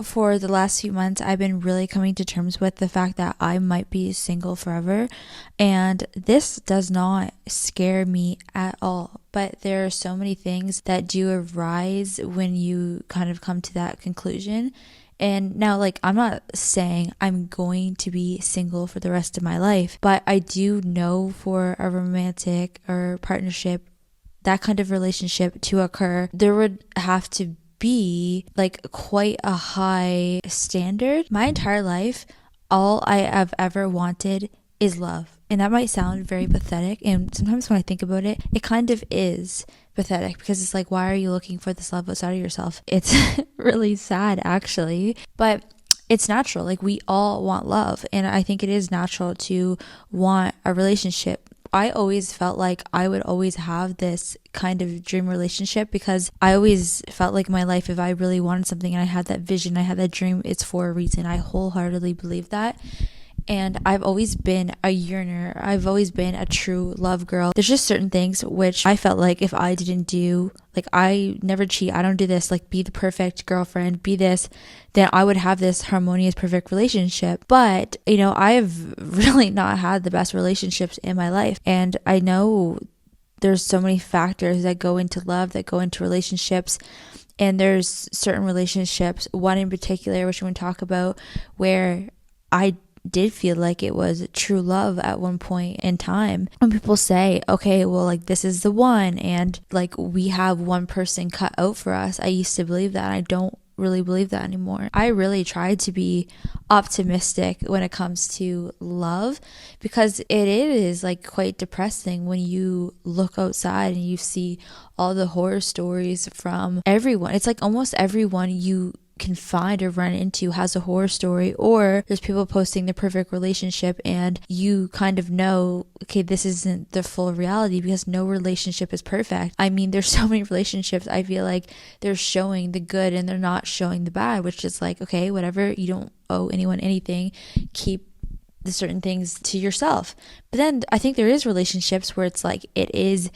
for the last few months, I've been really coming to terms with the fact that I might be single forever. And this does not scare me at all. But there are so many things that do arise when you kind of come to that conclusion. And now, like, I'm not saying I'm going to be single for the rest of my life, but I do know for a romantic or partnership, that kind of relationship to occur, there would have to be like quite a high standard. My entire life, all I have ever wanted is love. And that might sound very pathetic. And sometimes when I think about it, it kind of is pathetic because it's like, why are you looking for this love outside of yourself? It's really sad, actually. But it's natural. Like, we all want love. And I think it is natural to want a relationship. I always felt like I would always have this kind of dream relationship because I always felt like in my life, if I really wanted something and I had that vision, I had that dream, it's for a reason. I wholeheartedly believe that. And I've always been a yearner. I've always been a true love girl. There's just certain things which I felt like if I didn't do, like, I never cheat, I don't do this, like, be the perfect girlfriend, be this, then I would have this harmonious, perfect relationship. But, you know, I have really not had the best relationships in my life. And I know there's so many factors that go into love, that go into relationships. And there's certain relationships, one in particular, which I'm going to talk about, where I did feel like it was true love at one point in time. When people say, okay, well, like, this is the one, and like, we have one person cut out for us, I used to believe that. I don't really believe that anymore. I really tried to be optimistic when it comes to love, because it is like quite depressing when you look outside and you see all the horror stories from everyone. It's like almost everyone you can find or run into has a horror story, or there's people posting the perfect relationship and you kind of know, okay, this isn't the full reality, because no relationship is perfect. I mean, there's so many relationships I feel like they're showing the good and they're not showing the bad, which is like, okay, whatever, you don't owe anyone anything, keep the certain things to yourself. But then I think there is relationships where it's like, it is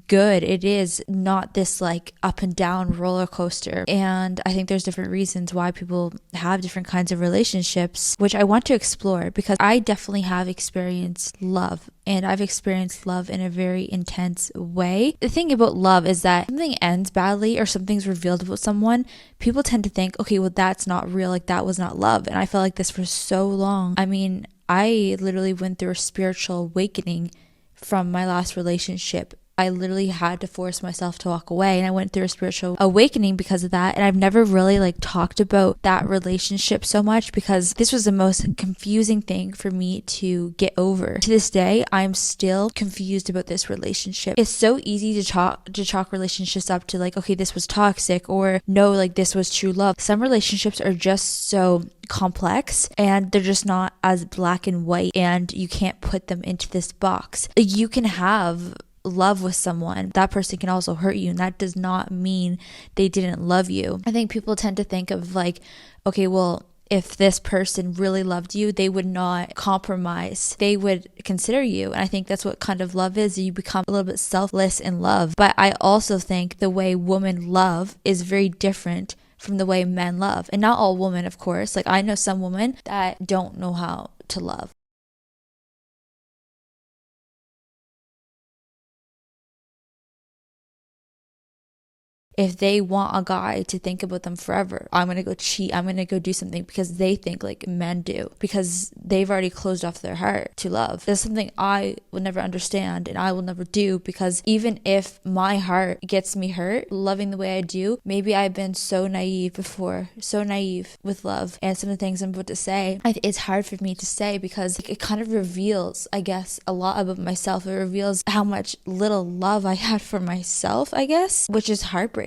good, it is not this like up and down roller coaster. And I think there's different reasons why people have different kinds of relationships, which I want to explore, because I definitely have experienced love, and I've experienced love in a very intense way. The thing about love is that something ends badly or something's revealed about someone, people tend to think, okay, well, that's not real, like, that was not love. And I felt like this for so long. I mean, I literally went through a spiritual awakening from my last relationship. I literally had to force myself to walk away, and I went through a spiritual awakening because of that. And I've never really like talked about that relationship so much, because this was the most confusing thing for me to get over. To this day, I'm still confused about this relationship. It's so easy to chalk relationships up to like, okay, this was toxic, or no, like, this was true love. Some relationships are just so complex and they're just not as black and white, and you can't put them into this box. You can have love with someone, that person can also hurt you, and that does not mean they didn't love you. I think people tend to think of like, okay, well, if this person really loved you, they would not compromise, they would consider you. And I think that's what kind of love is. You become a little bit selfless in love. But I also think the way women love is very different from the way men love. And not all women, of course. Like, I know some women that don't know how to love. If they want a guy to think about them forever, I'm going to go cheat, I'm going to go do something because they think like men do, because they've already closed off their heart to love. That's something I will never understand and I will never do, because even if my heart gets me hurt loving the way I do, maybe I've been so naive before, so naive with love. And some of the things I'm about to say, it's hard for me to say because it kind of reveals, I guess, a lot about myself. It reveals how much little love I had for myself, I guess, which is heartbreaking,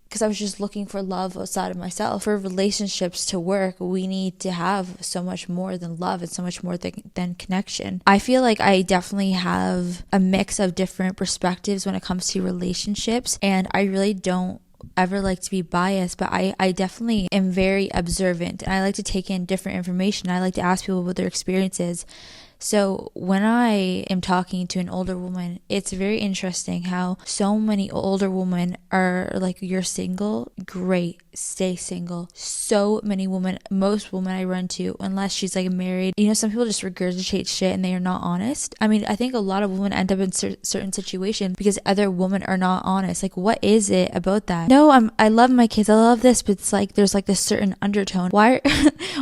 because I was just looking for love outside of myself. For relationships to work, we need to have so much more than love and so much more than connection. I feel like I definitely have a mix of different perspectives when it comes to relationships, and I really don't ever like to be biased, but I definitely am very observant, and I like to take in different information. I like to ask people about their experiences. So when I am talking to an older woman, it's very interesting how so many older women are like, you're single, great, stay single. So many women, most women I run to, unless she's like married, some people just regurgitate shit and they are not honest. I mean, I think a lot of women end up in certain situations because other women are not honest. Like, what is it about that? No, I love my kids, I love this, but it's like there's like this certain undertone. Why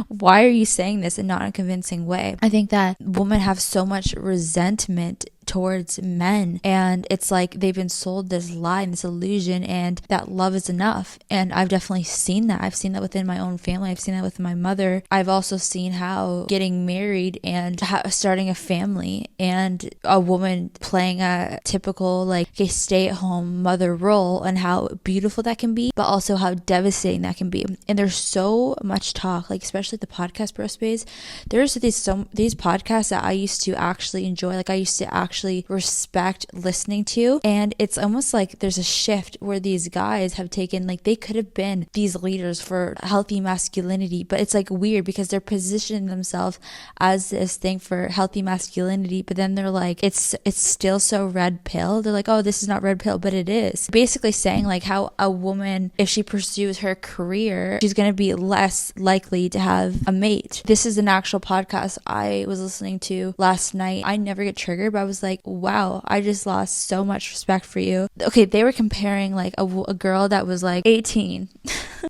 why are you saying this in not a convincing way? I think that women have so much resentment towards men, and it's like they've been sold this lie and this illusion, and that love is enough. And I've definitely seen that. I've seen that within my own family. I've seen that with my mother. I've also seen how getting married and starting a family and a woman playing a typical like a stay-at-home mother role, and how beautiful that can be, but also how devastating that can be. And there's so much talk, like especially the podcast bro space. There's these podcasts that I used to actually enjoy, like I used to actually respect listening to, and it's almost like there's a shift where these guys have taken, like they could have been these leaders for healthy masculinity, but it's like weird because they're positioning themselves as this thing for healthy masculinity, but then they're like, it's still so red pill. They're like, oh, this is not red pill, but it is. Basically saying like how a woman, if she pursues her career, she's going to be less likely to have a mate. This is an actual podcast I was listening to last night. I never get triggered, but I was like, wow, I just lost so much respect for you. Okay, they were comparing like a girl that was like 18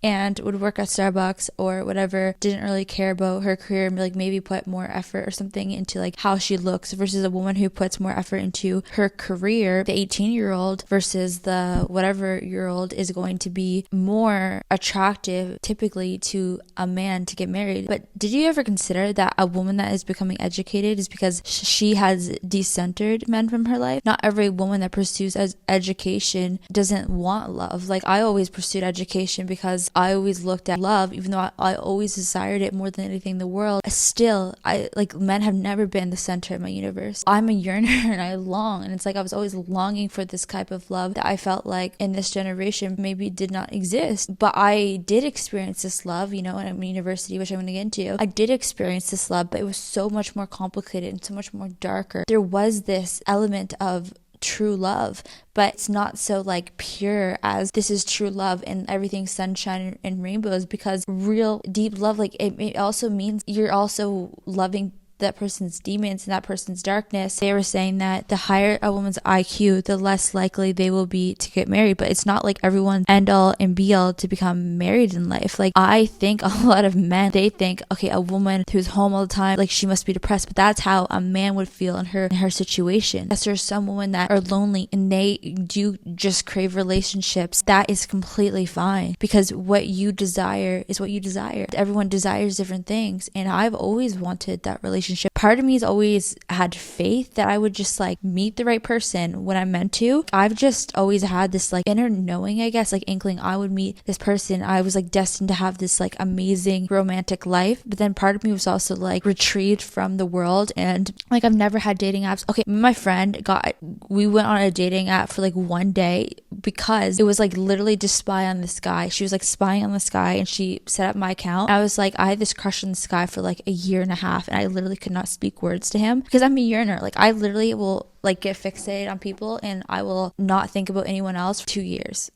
and would work at Starbucks or whatever, didn't really care about her career, and like maybe put more effort or something into like how she looks, versus a woman who puts more effort into her career. The 18-year-old versus the whatever-year-old is going to be more attractive typically to a man to get married. But did you ever consider that a woman that is becoming educated is because she has decentered men from her life? Not every woman that pursues education doesn't want love. Like I always pursued education because I always looked at love, even though I always desired it more than anything in the world. Still, men have never been the center of my universe. I'm a yearner and I long, and it's like I was always longing for this type of love that I felt like in this generation maybe did not exist. But I did experience this love, in university, which I'm going to get into. I did experience this love, but it was so much more complicated and so much more darker. There was this element of true love, but it's not so like pure as this is true love and everything's sunshine and rainbows, because real deep love, like it also means you're also loving that person's demons and that person's darkness. They were saying that the higher a woman's IQ, the less likely they will be to get married. But it's not like everyone end all and be all to become married in life. Like I think a lot of men, they think, okay, a woman who's home all the time, like she must be depressed, but that's how a man would feel in her situation. Yes, there's some women that are lonely and they do just crave relationships. That is completely fine, because what you desire is what you desire. Everyone desires different things, and I've always wanted that relationship. Part of me has always had faith that I would just like meet the right person when I'm meant to. I've just always had this like inner knowing, I guess, like inkling I would meet this person. I was like destined to have this like amazing romantic life. But then part of me was also like retrieved from the world, and like I've never had dating apps. Okay, my friend we went on a dating app for like one day because it was like literally just spy on this guy. She was like spying on this guy and she set up my account. I was like, I had this crush on this guy for like a year and a half, and I literally could not speak words to him because I'm a yearner. Like I literally will like get fixated on people and I will not think about anyone else for 2 years.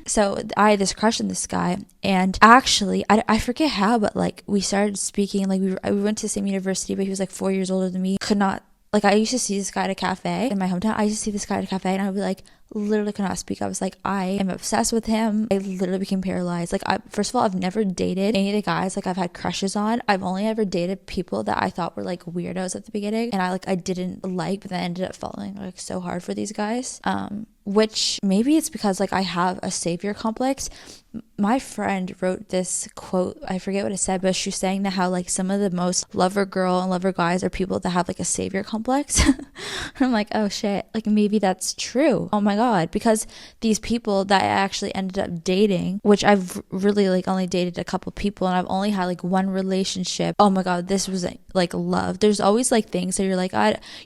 So I had this crush on this guy, and actually I forget how, but like we started speaking, like we went to the same university, but he was like 4 years older than me. Could not, like I used to see this guy at a cafe in my hometown. I used to see this guy at a cafe and I would be like, literally could not speak. I was like, I am obsessed with him. I literally became paralyzed. Like first of all, I've never dated any of the guys like I've had crushes on. I've only ever dated people that I thought were like weirdos at the beginning, and I didn't like, but then I ended up falling like so hard for these guys. Which maybe it's because like I have a savior complex. My friend wrote this quote, I forget what it said, but she was saying that how like some of the most lover girl and lover guys are people that have like a savior complex. I'm like, oh shit, like maybe that's true. Oh my god, because these people that I actually ended up dating, which I've really like only dated a couple people, and I've only had like one relationship. Oh my god, this was like love. There's always like things that you're like,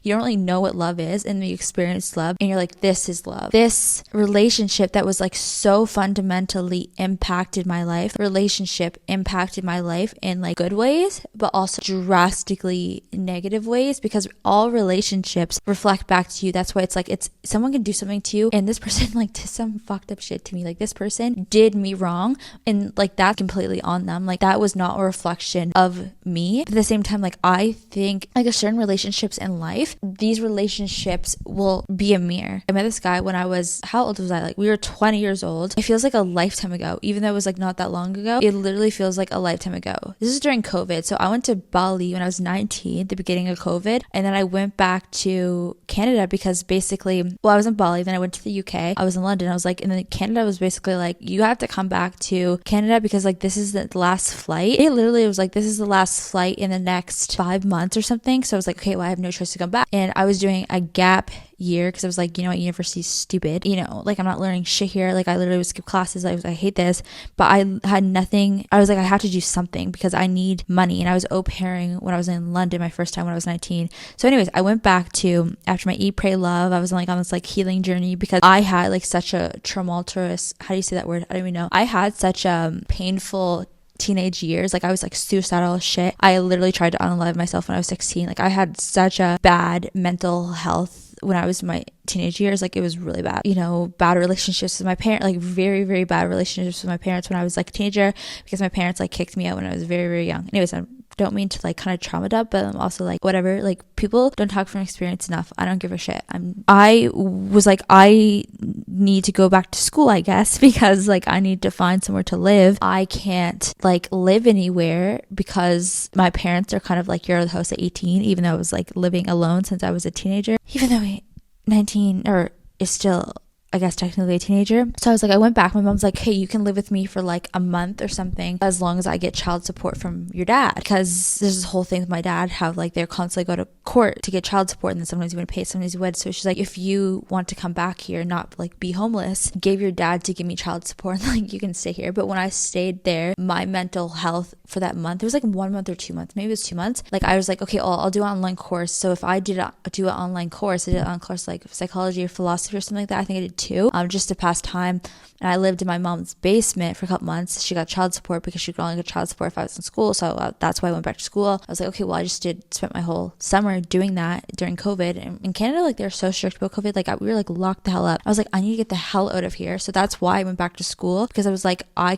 you don't really know what love is, and you experience love and you're like, this is love. This relationship that was like so fundamentally impacted my life, relationship impacted my life in like good ways, but also drastically negative ways, because all relationships reflect back to you. That's why it's like, it's someone can do something to you, and this person like did some fucked up shit to me. Like this person did me wrong, and like that's completely on them. Like that was not a reflection of me. But at the same time, like I think like a certain relationships in life, these relationships will be a mirror. I met this guy when I was, how old was I? Like we were 20 years old. It feels like a lifetime ago, even though it was like not that long ago. It literally feels like a lifetime ago. This is during COVID. So I went to Bali when I was 19, the beginning of COVID. And then I went back to Canada because basically, well, I was in Bali, then I went to the UK. I was in London. I was like, and then Canada was basically like, you have to come back to Canada because like this is the last flight. It literally was like, this is the last flight in the next 5 months or something. So I was like, okay, well, I have no choice to come back. And I was doing a gap year because I was like, you know what, university's stupid, you know, like I'm not learning shit here. Like I literally would skip classes. I hate this, but I had nothing. I was like, I have to do something because I need money. And I was au pairing when I was in London my first time when I was 19. So anyways, I went back to, after my Eat, Pray, Love, I was like on this like healing journey because I had like such a tumultuous, how do you say that word? I don't even know. I had such a painful teenage years. Like I was like suicidal as shit. I literally tried to unalive myself when I was 16. Like I had such a bad mental health when I was in my teenage years. Like it was really bad, you know, bad relationships with my parents, like very, very bad relationships with my parents when I was like a teenager, because my parents like kicked me out when I was very, very young. Anyways, I don't mean to like kind of trauma dump, but I'm also like, whatever, like people don't talk from experience enough. I don't give a shit. I was like, I need to go back to school, I guess, because like I need to find somewhere to live. I can't like live anywhere because my parents are kind of like, you're out of the house at 18, even though I was like living alone since I was a teenager, even though 19 or is still, I guess, technically a teenager. So I was like, I went back. My mom's like, hey, you can live with me for like a month or something as long as I get child support from your dad. Because there's this whole thing with my dad, how like they're constantly go to court to get child support, and then sometimes you want to pay, sometimes you would. So she's like, if you want to come back here, not like be homeless, give your dad to give me child support, and like you can stay here. But when I stayed there, my mental health for that month, it was like 1 month or 2 months, maybe it was 2 months. Like I was like, okay, I'll do an online course. So if I do an online course, I did an online course like psychology or philosophy or something like that. I think I did 2, just to pass time. And I lived in my mom's basement for a couple months. She got child support because she could only get child support if I was in school. So that's why I went back to school. I was like, okay, well, I just spent my whole summer doing that during COVID. And in Canada, like they're so strict about COVID. Like we were like locked the hell up. I was like, I need to get the hell out of here. So that's why I went back to school, because I was like, I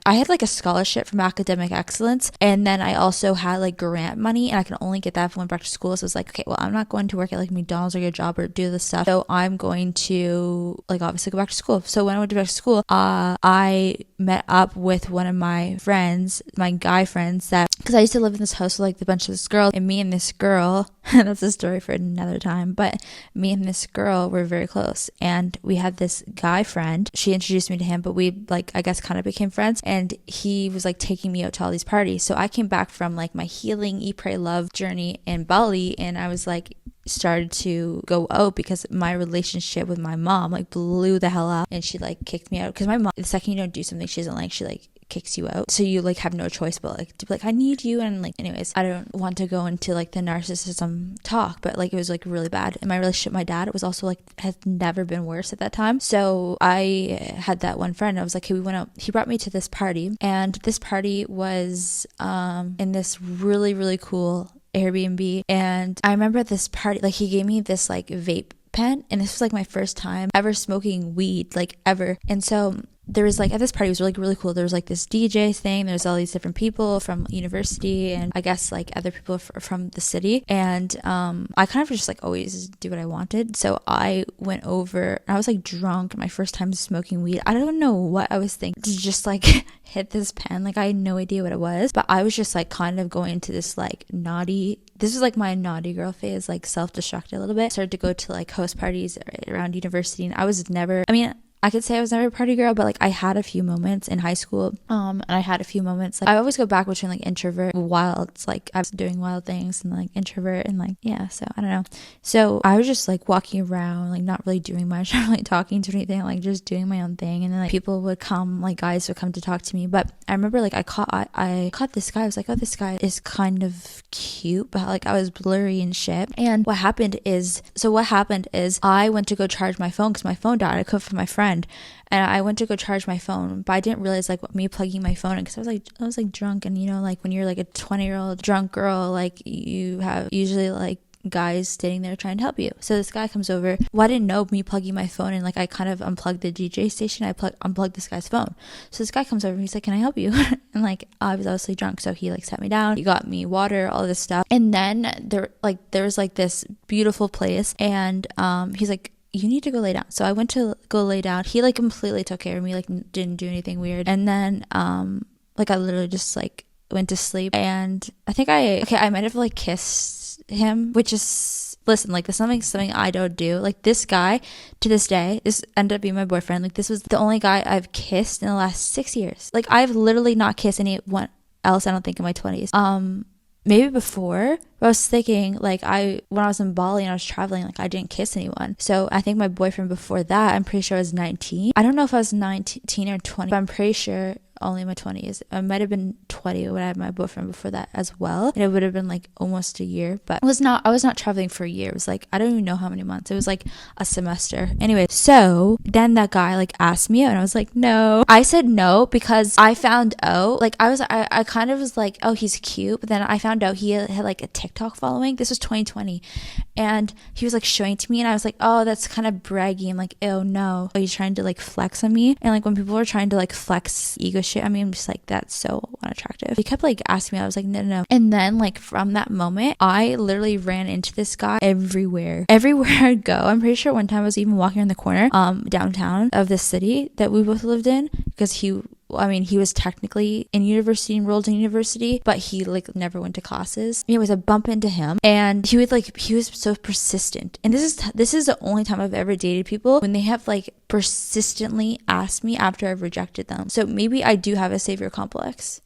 had like a scholarship from Academic Excellence. And then I also had like grant money, and I can only get that if I went back to school. So I was like, okay, well, I'm not going to work at like McDonald's or get a job or do this stuff. So I'm going to like obviously go back to school. So when I went back to school, I met up with one of my friends, my guy friends, that because I used to live in this house with like a bunch of this girl, and me and this girl, that's a story for another time, but me and this girl were very close, and we had this guy friend. She introduced me to him, but we like, I guess, kind of became friends, and he was like taking me out to all these parties. So I came back from like my healing Eat, Pray, Love journey in Bali, and I was like, started to go out because my relationship with my mom like blew the hell up, and she like kicked me out because my mom, the second you don't do something she doesn't like, she like kicks you out. So you like have no choice but like to be like, I need you. And like, anyways, I don't want to go into like the narcissism talk, but like it was like really bad. And my relationship with my dad, it was also like, has never been worse at that time. So I had that one friend, I was like, hey, we went out, he brought me to this party, and this party was in this really, really cool Airbnb. And I remember at this party, like he gave me this like vape pen, and this was like my first time ever smoking weed, like ever. And so there was like, at this party, it was really, really cool. There was like this DJ thing. There's all these different people from university, and I guess like other people from the city. And I kind of just like always do what I wanted. So I went over, I was like drunk, my first time smoking weed. I don't know what I was thinking to just like hit this pen. Like I had no idea what it was, but I was just like kind of going into this like this was like my naughty girl phase, like self-destructed a little bit. Started to go to like host parties around university, and I was never, I could say I was never a party girl, but like I had a few moments in high school. And I had a few moments, like I always go back between like introvert, wild, like I was doing wild things, and like introvert, and like, yeah, so I don't know. So I was just like walking around, like not really doing much, not really talking to anything, like just doing my own thing. And then like people would come, like guys would come to talk to me. But I remember like I caught this guy. I was like, oh, this guy is kind of cute, but like I was blurry and shit. And what happened is I went to go charge my phone because my phone died. I couldn't find my friend, and I went to go charge my phone, but I didn't realize like me plugging my phone in, because I was like drunk, and you know, like when you're like a 20-year-old drunk girl, like you have usually like guys standing there trying to help you. So this guy comes over. Well, I didn't know me plugging my phone in, like I kind of unplugged the DJ station. I unplugged this guy's phone. So this guy comes over, he's like, can I help you? And like I was obviously drunk, so he like sat me down, he got me water, all this stuff. And then there was like this beautiful place, and he's like, you need to go lay down. So I went to go lay down. He like completely took care of me, like didn't do anything weird. And then like I literally just like went to sleep. And I think I might have like kissed him, which is, listen, like this is something I don't do. Like this guy, to this day, this ended up being my boyfriend. Like this was the only guy I've kissed in the last 6 years. Like I've literally not kissed anyone else, I don't think, in my 20s. Maybe before, but I was thinking like when I was in Bali and I was traveling, like I didn't kiss anyone. So I think my boyfriend before that, I'm pretty sure I was 19. I don't know if I was 19 or 20, but I'm pretty sure only in my 20s. I might have been 20 when I had my boyfriend before that as well, and it would have been like almost a year. But I was not traveling for a year. It was like, I don't even know how many months. It was like a semester. Anyway, so then that guy like asked me out, and I was like, no. I said no because I found out, like I kind of was like, oh, he's cute, but then I found out he had like a TikTok following. This was 2020, and he was like showing it to me, and I was like, oh, that's kind of braggy. I'm like, oh no, he's trying to like flex on me. And like when people are trying to like flex ego shit, I mean, I'm just like, that's so unattractive. He kept like asking me. I was like, no. And then like from that moment, I literally ran into this guy everywhere I'd go. I'm pretty sure one time I was even walking around the corner downtown of this city that we both lived in, because he was technically enrolled in university, but he like never went to classes. It was a bump into him, and he was so persistent. And this is the only time I've ever dated people when they have like persistently asked me after I've rejected them. So maybe I do have a savior complex.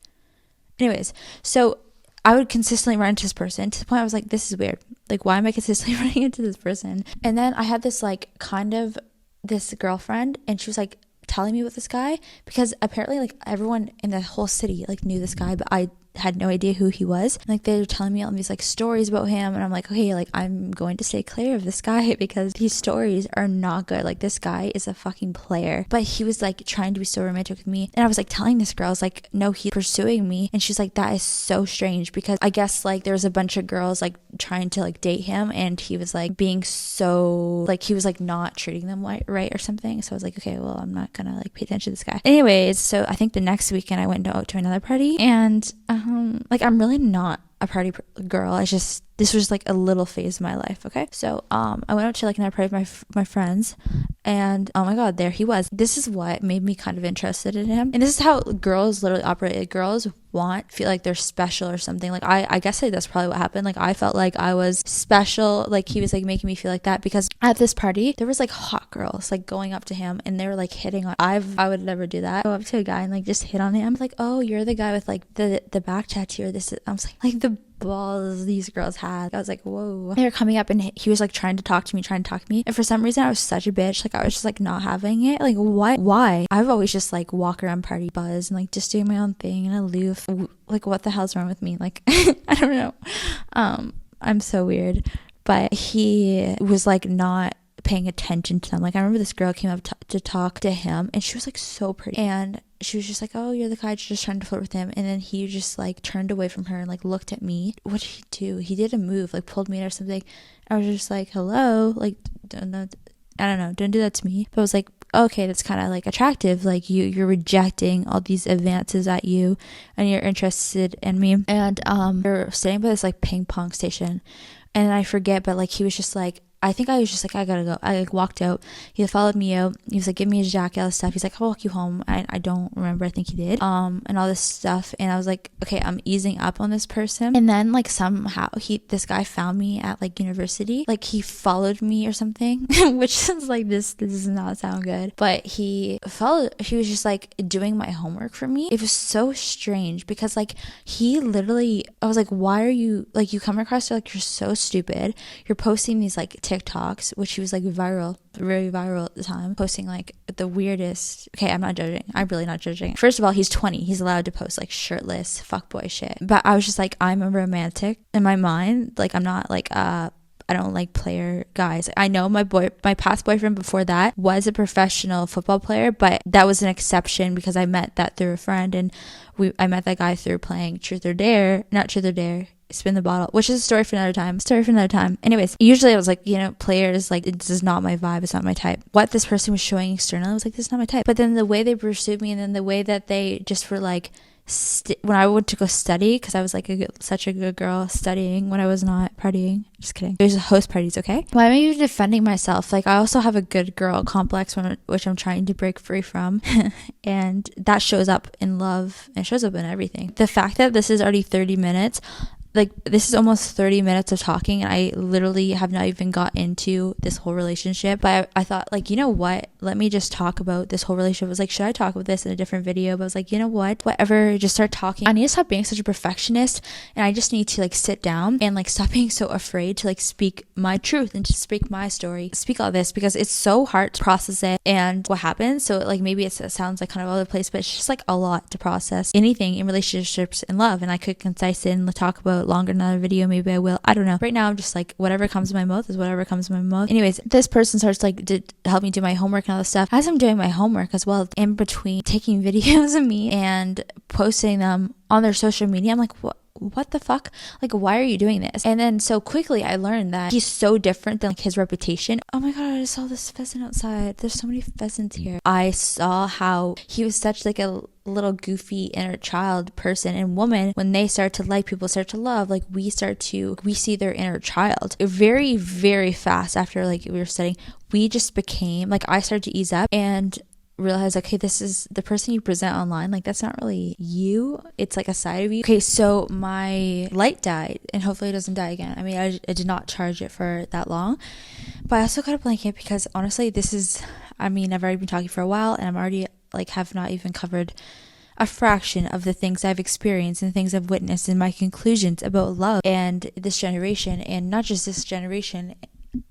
Anyways, so I would consistently run into this person to the point I was like, this is weird. Like, why am I consistently running into this person? And then I had this like kind of this girlfriend, and she was like telling me about this guy, because apparently like everyone in the whole city like knew this guy, but I had no idea who he was. And, like they were telling me all these like stories about him, and I'm like, okay, like I'm going to stay clear of this guy because these stories are not good. Like this guy is a fucking player. But he was like trying to be so romantic with me, and I was like telling this girl, I was like, no, he's pursuing me. And she's like, that is so strange, because I guess like there was a bunch of girls like trying to like date him, and he was like being so like, he was like not treating them right or something. So I was like, okay, well, I'm not gonna like pay attention to this guy. Anyways, so I think the next weekend I went out to another party, and like I'm really not a party girl. This was like a little phase of my life. Okay, so I went out to like another party with my friends, and oh my god, there he was. This is what made me kind of interested in him, and this is how girls literally operate. Like, girls feel like they're special or something. Like I guess like that's probably what happened. Like I felt like I was special. Like he was like making me feel like that, because at this party there was like hot girls like going up to him, and they were like hitting on. I would never do that. Go up to a guy and like just hit on him. Like, oh, you're the guy with like the back tattoo. I was like the balls these girls had. I was like, whoa. They were coming up, and he was like trying to talk to me. And for some reason I was such a bitch. Like I was just like not having it. Like what? Why? I've always just like walk around party buzz and like just doing my own thing and aloof. Like what the hell's wrong with me? Like I don't know. I'm so weird. But he was like not paying attention to them. Like I remember this girl came up to talk to him, and she was like so pretty, and she was just like, oh, you're the guy just trying to flirt with him. And then he just like turned away from her and like looked at me. What did he do? He did a move, like pulled me in or something. I was just like, hello, like I don't know, don't do that to me. But I was like, okay, that's kind of like attractive. Like you're rejecting all these advances at you, and you're interested in me. And we're standing by this like ping pong station, and I forget, but like he was just like I think I was just like, I gotta go. I like walked out. He followed me out. He was like, give me his jacket, all this stuff. He's like, I'll walk you home. I don't remember. I think he did. And all this stuff. And I was like, okay, I'm easing up on this person. And then like somehow this guy found me at like university. Like he followed me or something, which is like, this does not sound good. But he was just like doing my homework for me. It was so strange because like he literally, I was like, why are you, like, you come across like you're so stupid. You're posting these like TikToks, which he was like very viral at the time, posting like the weirdest. Okay, I'm not judging. I'm really not judging. First of all, he's 20. He's allowed to post like shirtless fuckboy shit. But I was just like, I'm a romantic in my mind. Like, I'm not like I don't like player guys. I know my past boyfriend before that was a professional football player, but that was an exception because I met that through a friend, and I met that guy through playing Spin the Bottle, which is a story for another time. Anyways, usually I was like, players, like, this is not my vibe, it's not my type. What this person was showing externally, I was like, this is not my type. But then the way they pursued me, and then the way that they just were like, when I went to go study, because I was like such a good girl studying when I was not partying. Just kidding. There's host parties, okay? Why am I even defending myself? Like, I also have a good girl complex, which I'm trying to break free from. And that shows up in love and shows up in everything. The fact that this is already 30 minutes, like, this is almost 30 minutes of talking, and I literally have not even got into this whole relationship. But I thought, like, you know what? Let me just talk about this whole relationship. I was like, should I talk about this in a different video? But I was like, you know what? Whatever, just start talking. I need to stop being such a perfectionist, and I just need to, like, sit down and, like, stop being so afraid to, like, speak my truth and to speak my story, speak all this, because it's so hard to process it and what happens. So, like, maybe it sounds like kind of all over the place, but it's just, like, a lot to process. Anything in relationships and love, and I could concise it and talk about longer in another video. Maybe I will. I don't know. Right now I'm just like, whatever comes to my mouth is whatever comes to my mouth. Anyways, this person starts like to help me do my homework and all this stuff. As I'm doing my homework as well, in between taking videos of me and posting them on their social media, I'm like, what the fuck? Like, why are you doing this? And then so quickly I learned that he's so different than like his reputation. Oh my god, I just saw this pheasant outside. There's so many pheasants here. I saw how he was such like a little goofy inner child person and woman. When they start to like, people start to love, like, we see their inner child very, very fast. After like we were studying, we just became like, I started to ease up and realize, okay, this is the person you present online, like, that's not really you, it's like a side of you. Okay, so my light died, and hopefully it doesn't die again. I mean, I did not charge it for that long, but I also got a blanket because honestly, I've already been talking for a while, and I'm already like, have not even covered a fraction of the things I've experienced and things I've witnessed and my conclusions about love and this generation, and not just this generation,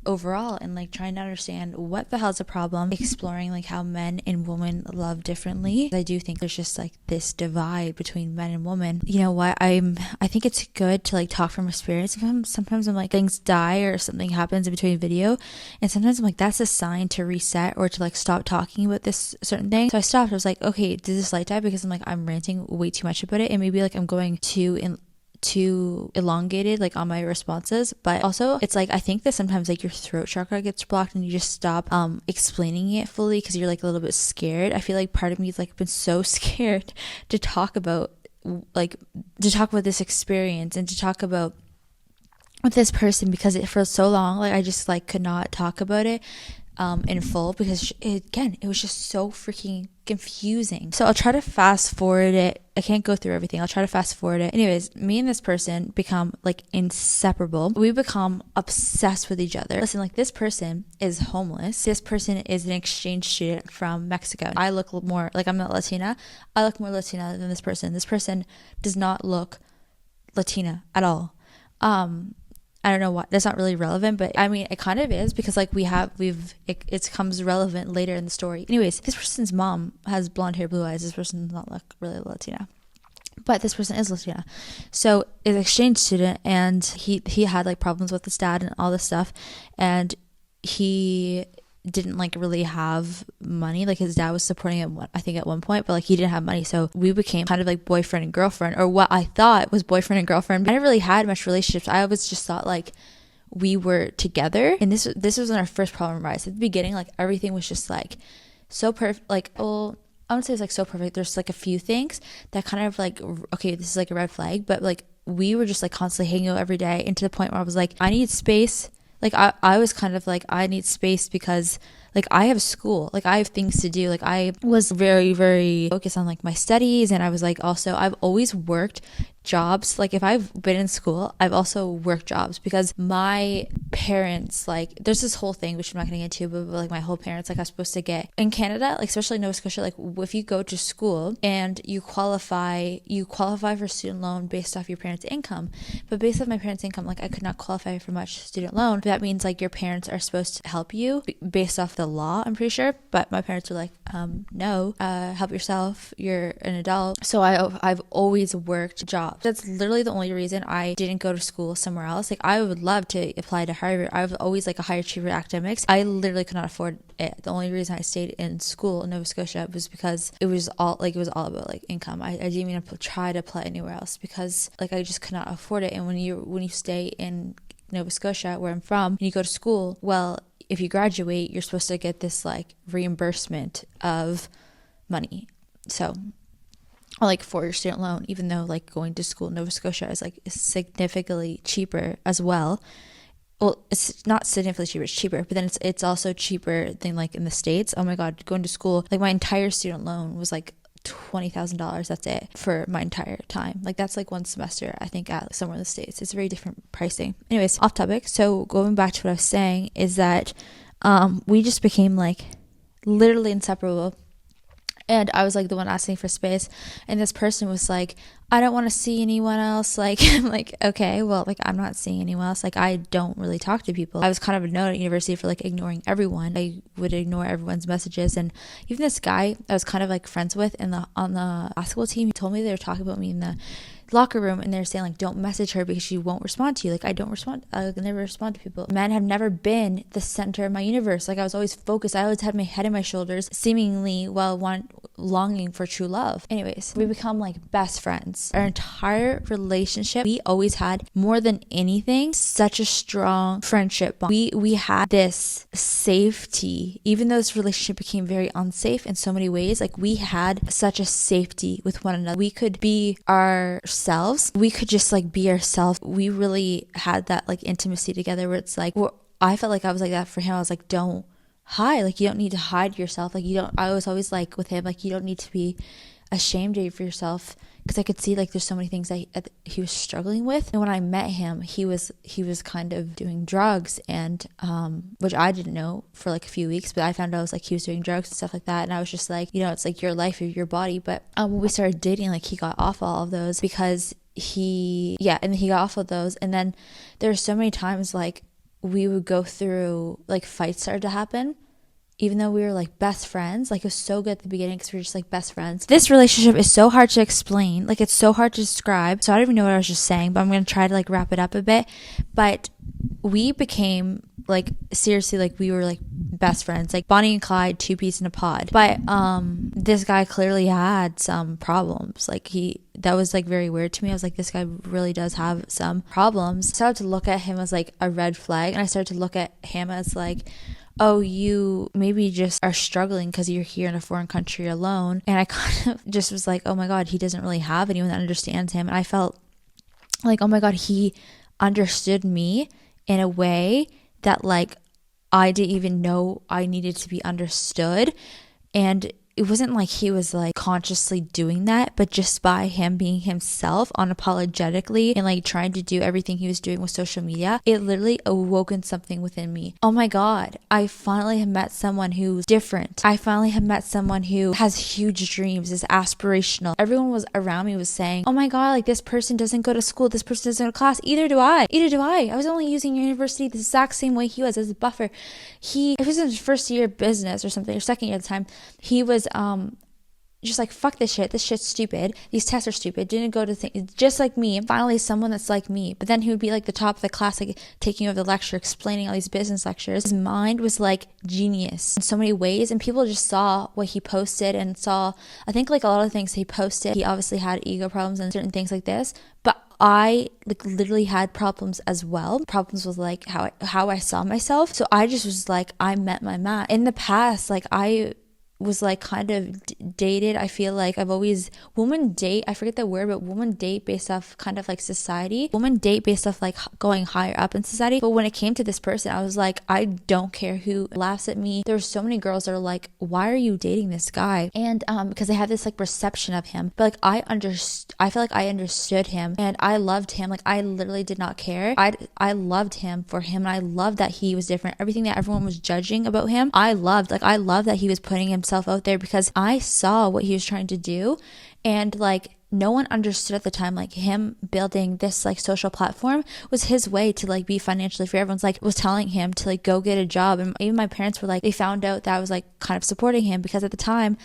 overall, and like trying to understand what the hell's the problem, exploring like how men and women love differently. I do think there's just like this divide between men and women. You know what, I think it's good to like talk from experience. Sometimes I'm like, things die or something happens in between video, and sometimes I'm like, that's a sign to reset or to like stop talking about this certain thing. So I stopped. I was like, okay, did this light die because I'm ranting way too much about it, and maybe like I'm going too elongated like on my responses. But also, it's like, I think that sometimes like your throat chakra gets blocked and you just stop explaining it fully because you're like a little bit scared. I feel like part of me is like been so scared to talk about this experience and to talk about with this person, because for so long, like, I just like could not talk about it in full because it was just so freaking confusing. So I'll try to fast forward it. I can't go through everything. I'll try to fast forward it. Anyways, me and this person become like inseparable. We become obsessed with each other. Listen, like, this person is homeless. This person is an exchange student from Mexico. I look more like, I'm not Latina. I look more Latina than this person. This person does not look Latina at all. I don't know why. That's not really relevant, but I mean, it kind of is, because like it comes relevant later in the story. Anyways, this person's mom has blonde hair, blue eyes. This person's not like really Latina, but this person is Latina. So is an exchange student, and he had like problems with his dad and all this stuff, and he didn't like really have money. Like, his dad was supporting him, I think, at one point, but like he didn't have money. So we became kind of like boyfriend and girlfriend, or what I thought was boyfriend and girlfriend. I never really had much relationships. I always just thought like we were together. And this was when our first problem arose. At the beginning, like, everything was just like so perfect. Like, oh, I wouldn't say it's like so perfect. There's like a few things that kind of like, okay, this is like a red flag, but like we were just like constantly hanging out every day, and to the point where I was like, I need space. Like I was kind of like, I need space because like I have school, like I have things to do. Like I was very, very focused on like my studies, and I was like, also I've always worked jobs. Like if I've been in school, I've also worked jobs because my parents, like there's this whole thing which I'm not gonna get into, but like my whole parents, like I was supposed to get in Canada, like especially Nova Scotia, like if you go to school and you qualify for student loan based off your parents' income. But based off my parents' income, like I could not qualify for much student loan. But that means like your parents are supposed to help you based off the law, I'm pretty sure. But my parents were like, no, help yourself, you're an adult. So I've always worked jobs. That's literally the only reason I didn't go to school somewhere else. Like I would love to apply to Harvard. I was always like a high achiever academics. I literally could not afford it. The only reason I stayed in school in Nova Scotia was because it was all about like income. I didn't even try to apply anywhere else because like I just could not afford it. And when you stay in Nova Scotia, where I'm from, and you go to school, well, if you graduate, you're supposed to get this like reimbursement of money. So like for your student loan, even though like going to school in Nova Scotia is like significantly cheaper as well. Well, it's not significantly cheaper, it's cheaper, but then it's also cheaper than like in the States. Oh my God, going to school, like my entire student loan was like $20,000. That's it for my entire time. Like that's like one semester, I think, at somewhere in the States. It's very different pricing. Anyways, off topic. So going back to what I was saying is that we just became like literally inseparable. And I was like the one asking for space, and this person was like, I don't want to see anyone else. Like I'm like, okay, well, like I'm not seeing anyone else. Like I don't really talk to people. I was kind of known at university for like ignoring everyone. I would ignore everyone's messages. And even this guy I was kind of like friends with on the basketball team, he told me they were talking about me in the locker room, and they're saying like, don't message her because she won't respond to you. Like I don't respond, I never respond to people. Men have never been the center of my universe. Like I was always focused, I always had my head in my shoulders, seemingly while longing for true love. Anyways, we become like best friends. Our entire relationship, we always had, more than anything, such a strong friendship bond. We had this safety, even though this relationship became very unsafe in so many ways. Like we had such a safety with one another. We could be ourselves. We could just like be ourselves. We really had that like intimacy together where it's like, I felt like I was like that for him. I was like, don't hide. Like you don't need to hide yourself. Like you don't, I was always like with him, like you don't need to be ashamed of yourself, because I could see like there's so many things that he was struggling with. And when I met him, he was kind of doing drugs, and which I didn't know for like a few weeks, but I found out was like he was doing drugs and stuff like that. And I was just like, you know, it's like your life or your body. But when we started dating, like he got off all of those because he got off of those. And then there were so many times like we would go through, like fights started to happen, even though we were like best friends. Like it was so good at the beginning because we were just like best friends. This relationship is so hard to explain. Like it's so hard to describe. So I don't even know what I was just saying, but I'm going to try to like wrap it up a bit. But we became like seriously, like we were like best friends, like Bonnie and Clyde, two peas in a pod. But this guy clearly had some problems. Like that was like very weird to me. I was like, this guy really does have some problems. I started to look at him as like a red flag, and I started to look at him as like, oh, you maybe just are struggling because you're here in a foreign country alone. And I kind of just was like, oh my God, he doesn't really have anyone that understands him. And I felt like, oh my God, he understood me in a way that like I didn't even know I needed to be understood. And it wasn't like he was like consciously doing that, but just by him being himself unapologetically and like trying to do everything he was doing with social media, it literally awoken something within me. Oh my God, I finally have met someone who's different. I finally have met someone who has huge dreams, is aspirational. Everyone was around me was saying, oh my God, like this person doesn't go to school, this person doesn't go to class. Either do I. I was only using university the exact same way he was, as a buffer. If he was in his first year of business or something, or second year at the time, he was just like, fuck this shit's stupid, these tests are stupid, didn't go to things, just like me. Finally someone that's like me. But then he would be like the top of the class, like taking over the lecture, explaining all these business lectures. His mind was like genius in so many ways, and people just saw what he posted and saw, I think like a lot of things he posted, he obviously had ego problems and certain things like this, but I like literally had problems as well. Problems with like how I saw myself. So I just was like, I met my match. In the past, like I was like kind of dated. I feel like I've always, women date, I forget the word, but women date based off kind of like society. Women date based off like going higher up in society. But when it came to this person, I was like, I don't care who laughs at me. There's so many girls that are like, why are you dating this guy? And because they have this like perception of him. But like I feel like I understood him and I loved him. Like I literally did not care. I loved him for him, and I loved that he was different. Everything that everyone was judging about him, I loved that he was putting himself out there, because I saw what he was trying to do. And like no one understood at the time, like him building this like social platform was his way to like be financially free. Everyone's like was telling him to like go get a job, and even my parents were like, they found out that I was like kind of supporting him, because at the time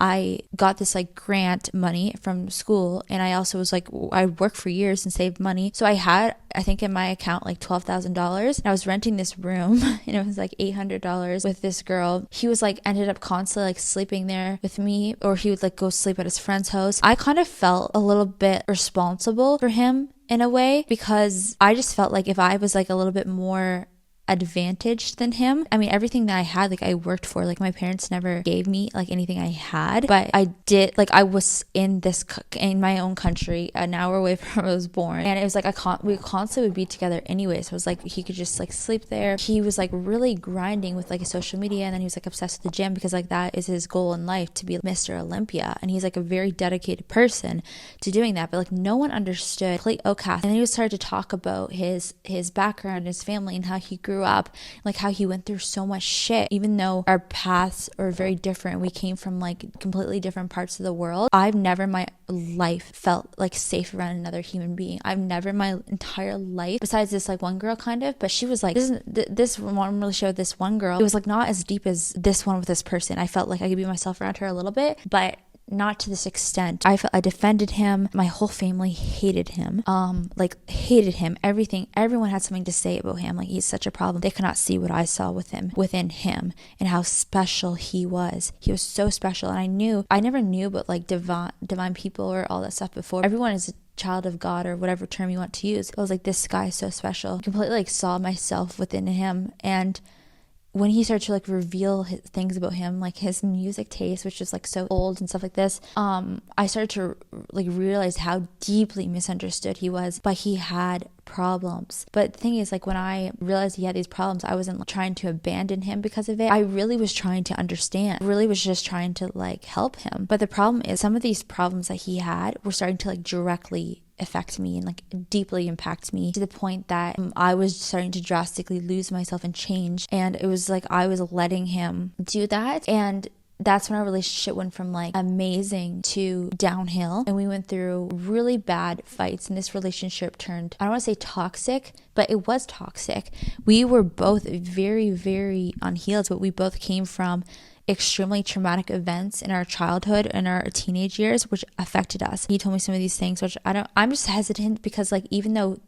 I got this like grant money from school, and I also was like, I worked for years and saved money, so I had, I think in my account, like $12,000. I was renting this room and it was like $800 with this girl. He was like ended up constantly like sleeping there with me, or he would like go sleep at his friend's house. I kind of felt a little bit responsible for him in a way, because I just felt like if I was like a little bit more advantaged than him. I mean, everything that I had, like I worked for. Like my parents never gave me like anything I had, but I did. Like I was in my own country, an hour away from where I was born, and it was like we constantly would be together anyway. So it was like he could just like sleep there. He was like really grinding with like his social media, and then he was like obsessed with the gym, because like that is his goal in life, to be Mr. Olympia, and he's like a very dedicated person to doing that. But like no one understood, complete outcast. And then he started to talk about his background, his family, and how he grew up, like how he went through so much shit. Even though our paths are very different, we came from like completely different parts of the world. I've never in my life felt like safe around another human being. I've never in my entire life, besides this like one girl kind of, but she was like, this one really showed this one girl. It was like not as deep as this one with this person. I felt like I could be myself around her a little bit, but not to this extent. I defended him. My whole family hated him. Hated him. Everyone had something to say about him. Like he's such a problem. They could not see what I saw within him, and how special he was. He was so special, and I never knew about like divine people or all that stuff before. Everyone is a child of God, or whatever term you want to use. I was like, this guy is so special. I completely like saw myself within him. And when he started to like reveal things about him, like his music taste, which is like so old and stuff like this, I started to like realize how deeply misunderstood he was. But he had problems. But the thing is, like when I realized he had these problems, I wasn't trying to abandon him because of it. I really was trying to understand, really was just trying to like help him. But the problem is, some of these problems that he had were starting to like directly affect me and like deeply impact me, to the point that I was starting to drastically lose myself and change. And it was like I was letting him do that. And that's when our relationship went from like amazing to downhill, and we went through really bad fights, and this relationship turned, I don't want to say toxic, but it was toxic. We were both very, very on heels, but we both came from extremely traumatic events in our childhood and our teenage years, which affected us. He told me some of these things, which I'm just hesitant, because like even though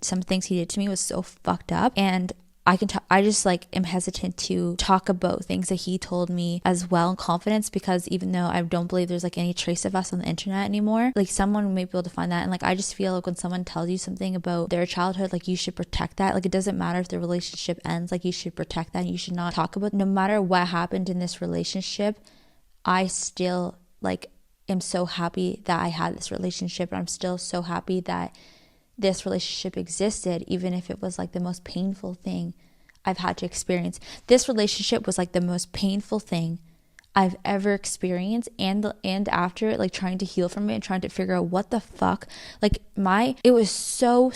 some things he did to me was so fucked up, and I just like am hesitant to talk about things that he told me as well in confidence, because even though I don't believe there's like any trace of us on the internet anymore, like someone may be able to find that. And like I just feel like when someone tells you something about their childhood, like you should protect that. Like it doesn't matter if the relationship ends, like you should protect that, and you should not talk about, no matter what happened in this relationship. I still like am so happy that I had this relationship, and I'm still so happy that this relationship existed, even if it was like the most painful thing I've had to experience. This relationship was like the most painful thing I've ever experienced, and after it, like trying to heal from it and trying to figure out what the fuck, like it was so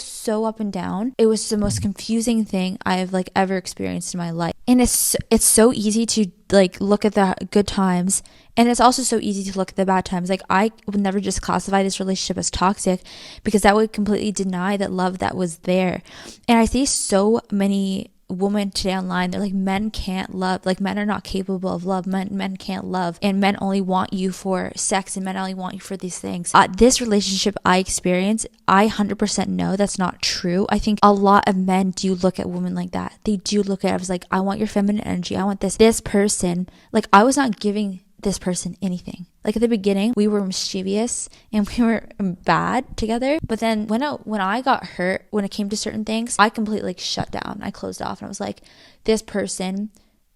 up and down. It was the most confusing thing I've like ever experienced in my life. And it's so easy to like look at the good times, and it's also so easy to look at the bad times. Like I would never just classify this relationship as toxic, because that would completely deny that love that was there. And I see so many women today online, they're like, men can't love, like men are not capable of love, men can't love, and men only want you for sex, and men only want you for these things. This relationship I experienced, I 100% know that's not true. I think a lot of men do look at women like that. They do look at it as like, I want your feminine energy, I want this person. Like I was not giving this person anything. Like at the beginning, we were mischievous and we were bad together. But then when I got hurt, when it came to certain things, I completely like shut down. I closed off, and I was like, this person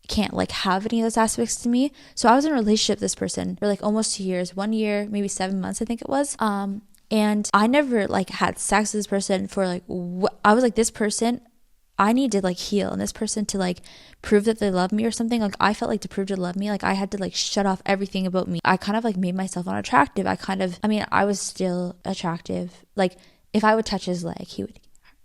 can't like have any of those aspects to me. So I was in a relationship with this person for like almost 2 years, 1 year, maybe 7 months, I think it was. And I never like had sex with this person for like, I was like, this person, I need to like heal, and this person to like prove that they love me or something. Like I felt like to prove to love me, like I had to like shut off everything about me. I kind of like made myself unattractive. I was still attractive. Like if I would touch his leg,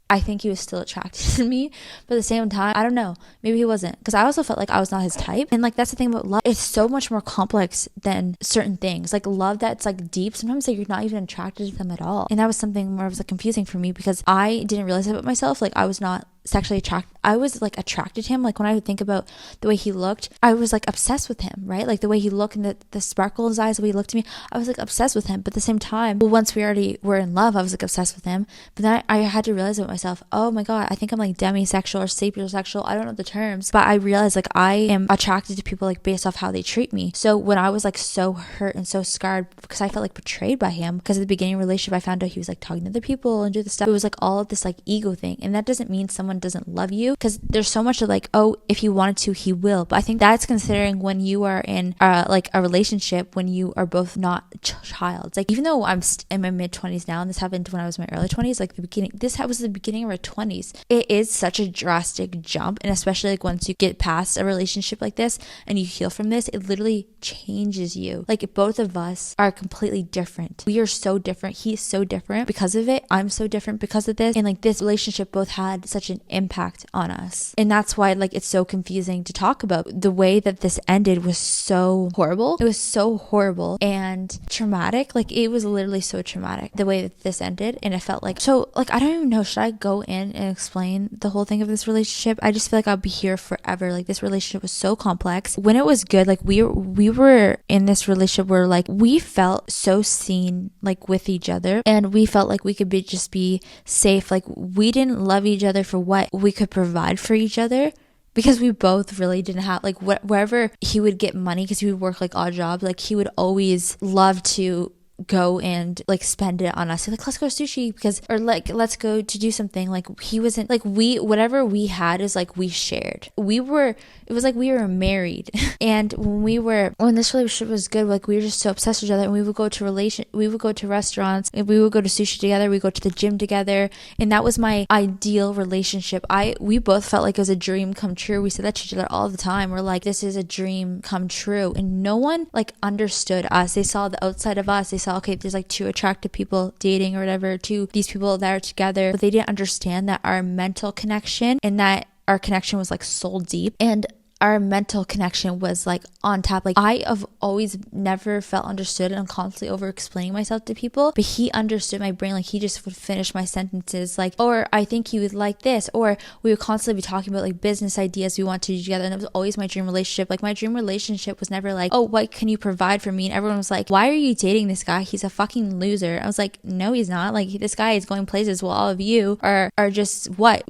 I think he was still attracted to me, but at the same time, I don't know, maybe he wasn't, because I also felt like I was not his type. And like that's the thing about love, it's so much more complex than certain things. Like love that's like deep, sometimes like you're not even attracted to them at all. And that was something where it was like confusing for me, because I didn't realize it about myself. Like I was not sexually attracted. I was like attracted to him. Like when I would think about the way he looked, I was like obsessed with him, right? Like the way he looked and the sparkle in his eyes, the way he looked at me, I was like obsessed with him. But at the same time, well, once we already were in love, I was like obsessed with him. But then I had to realize about myself, oh my God, I think I'm like demisexual or sapiosexual. I don't know the terms, but I realized like I am attracted to people like based off how they treat me. So when I was like so hurt and so scarred because I felt like betrayed by him, because at the beginning of the relationship, I found out he was like talking to other people and do this stuff. It was like all of this like ego thing. And that doesn't mean someone doesn't love you, because there's so much of like, oh, if he wanted to, he will. But I think that's considering when you are in like a relationship when you are both not child. Like even though I'm in my mid 20s now, and this happened when I was in my early 20s, like this was the beginning of our 20s. It is such a drastic jump, and especially like once you get past a relationship like this and you heal from this, it literally changes you. Like both of us are completely different. We are so different. He's so different because of it. I'm so different because of this. And like this relationship both had such an impact on us. And that's why like it's so confusing to talk about. The way that this ended was so horrible. It was so horrible and traumatic. Like it was literally so traumatic the way that this ended. And it felt like, so like I don't even know, should I go in and explain the whole thing of this relationship? I just feel like I'll be here forever. Like this relationship was so complex. When it was good, like we were in this relationship where like we felt so seen like with each other, and we felt like we could just be safe. Like we didn't love each other for what we could provide for each other, because we both really didn't have like wherever he would get money, because he would work like odd jobs, like he would always love to go and like spend it on us. Like let's go sushi, because, or like let's go to do something. Like he wasn't like, whatever we had is like we shared. It was like we were married. And when this relationship was good, like we were just so obsessed with each other, and we would go to restaurants, and we would go to sushi together, we go to the gym together, and that was my ideal relationship. We both felt like it was a dream come true. We said that to each other all the time. We're like, this is a dream come true. And no one like understood us. They saw the outside of us. They saw, okay, there's like two attractive people dating or whatever, these people that are together, but they didn't understand that our mental connection, and that our connection was like soul deep, and our mental connection was like on top. Like I have always never felt understood, and I'm constantly over explaining myself to people, but he understood my brain. Like he just would finish my sentences like, or I think you would like this, or we would constantly be talking about like business ideas we want to do together. And it was always my dream relationship. Like my dream relationship was never like, oh, what can you provide for me? And everyone was like, why are you dating this guy? He's a fucking loser. I was like, no, he's not. Like this guy is going places while all of you are just what?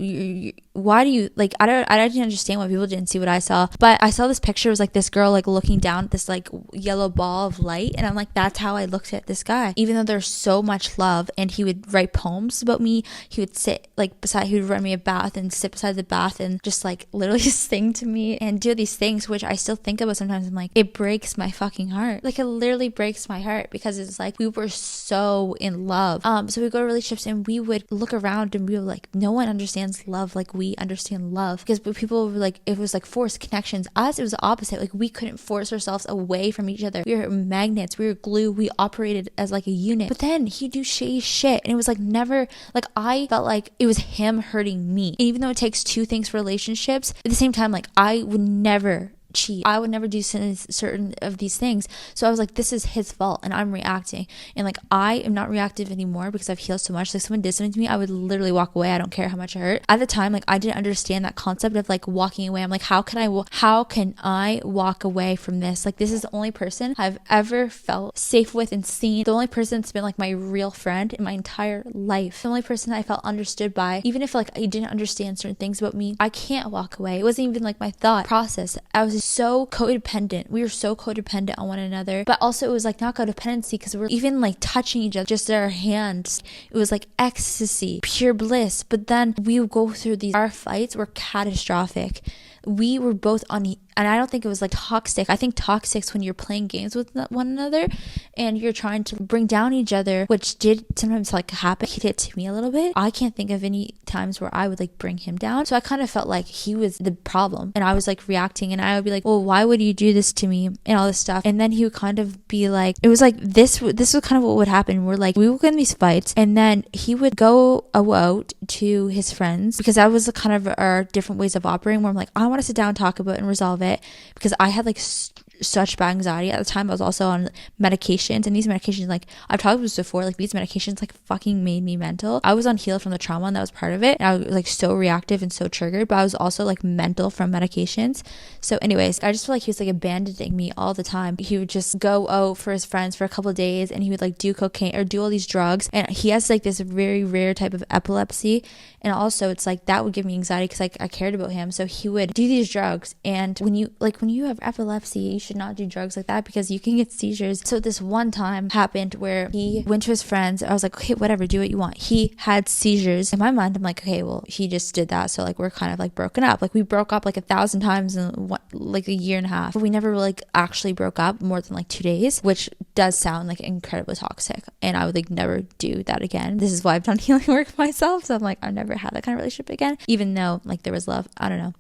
Why do you like, I didn't understand why people didn't see what I saw. But I saw this picture. It was like this girl like looking down at this like yellow ball of light, and I'm like, that's how I looked at this guy. Even though there's so much love, and he would write poems about me, he would sit like beside, he would run me a bath and sit beside the bath and just like literally sing to me and do these things, which I still think about sometimes. I'm like, it breaks my fucking heart. Like it literally breaks my heart, because it's like we were so in love. So we go to relationships and we would look around and we were like, no one understands love like we understand love, because people were like, it was like forced connections. Us, it was the opposite. Like we couldn't force ourselves away from each other. We were magnets, we were glue, we operated as like a unit. But then he'd do shady shit, and it was like never, like I felt like it was him hurting me. And even though it takes two things for relationships, at the same time, like I would never cheat. I would never do certain of these things. So I was like, this is his fault, and I'm reacting. And like I am not reactive anymore because I've healed so much. Like someone did something to me, I would literally walk away. I don't care how much it hurt. At the time, like I didn't understand that concept of like walking away. I'm like, how can I walk away from this? Like this is the only person I've ever felt safe with and seen. The only person that's been like my real friend in my entire life. The only person I felt understood by. Even if like I didn't understand certain things about me, I can't walk away. It wasn't even like my thought process. I was so codependent. We were so codependent on one another. But also it was like not codependency, because we're even like touching each other, just our hands. It was like ecstasy, pure bliss. But then we would go through our fights were catastrophic. We were both and I don't think it was like toxic. I think toxic's when you're playing games with one another and you're trying to bring down each other, which did sometimes like happen. He did it to me a little bit. I can't think of any times where I would like bring him down. So I kind of felt like he was the problem, and I was like reacting, and I would be like, well, why would you do this to me and all this stuff? And then he would kind of be like, it was like this was kind of what would happen. We're like, we would get in these fights, and then he would go out to his friends, because that was kind of our different ways of operating, where I'm like, I want to sit down, talk about it, and resolve it, because I had like such bad anxiety at the time. I was also on medications, and these medications, like I've talked about this before, like these medications like fucking made me mental. I was unhealed from the trauma, and that was part of it, and I was like so reactive and so triggered, but I was also like mental from medications. So anyways, I just feel like he was like abandoning me all the time. He would just go out for his friends for a couple of days, and he would like do cocaine or do all these drugs, and he has like this very rare type of epilepsy, and also it's like that would give me anxiety because like I cared about him. So he would do these drugs, and when you have epilepsy, you should not do drugs like that because you can get seizures. So this one time happened where he went to his friends. I was like, okay, whatever, do what you want. He had seizures. In my mind, I'm like, okay, well, he just did that, so like we're kind of like broken up. Like we broke up like 1,000 times in like a year and a half, but we never like actually broke up more than like 2 days, which does sound like incredibly toxic, and I would like never do that again. This is why I've done healing work myself, so I'm like, I've never had that kind of relationship again, even though like there was love. I don't know.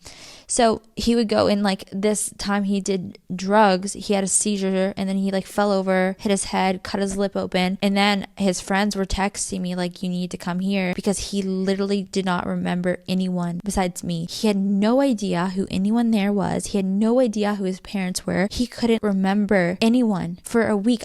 So he would go, and like this time he did drugs, he had a seizure, and then he like fell over, hit his head, cut his lip open, and then his friends were texting me like, you need to come here, because he literally did not remember anyone besides me. He had no idea who anyone there was. He had no idea who his parents were. He couldn't remember anyone for a week.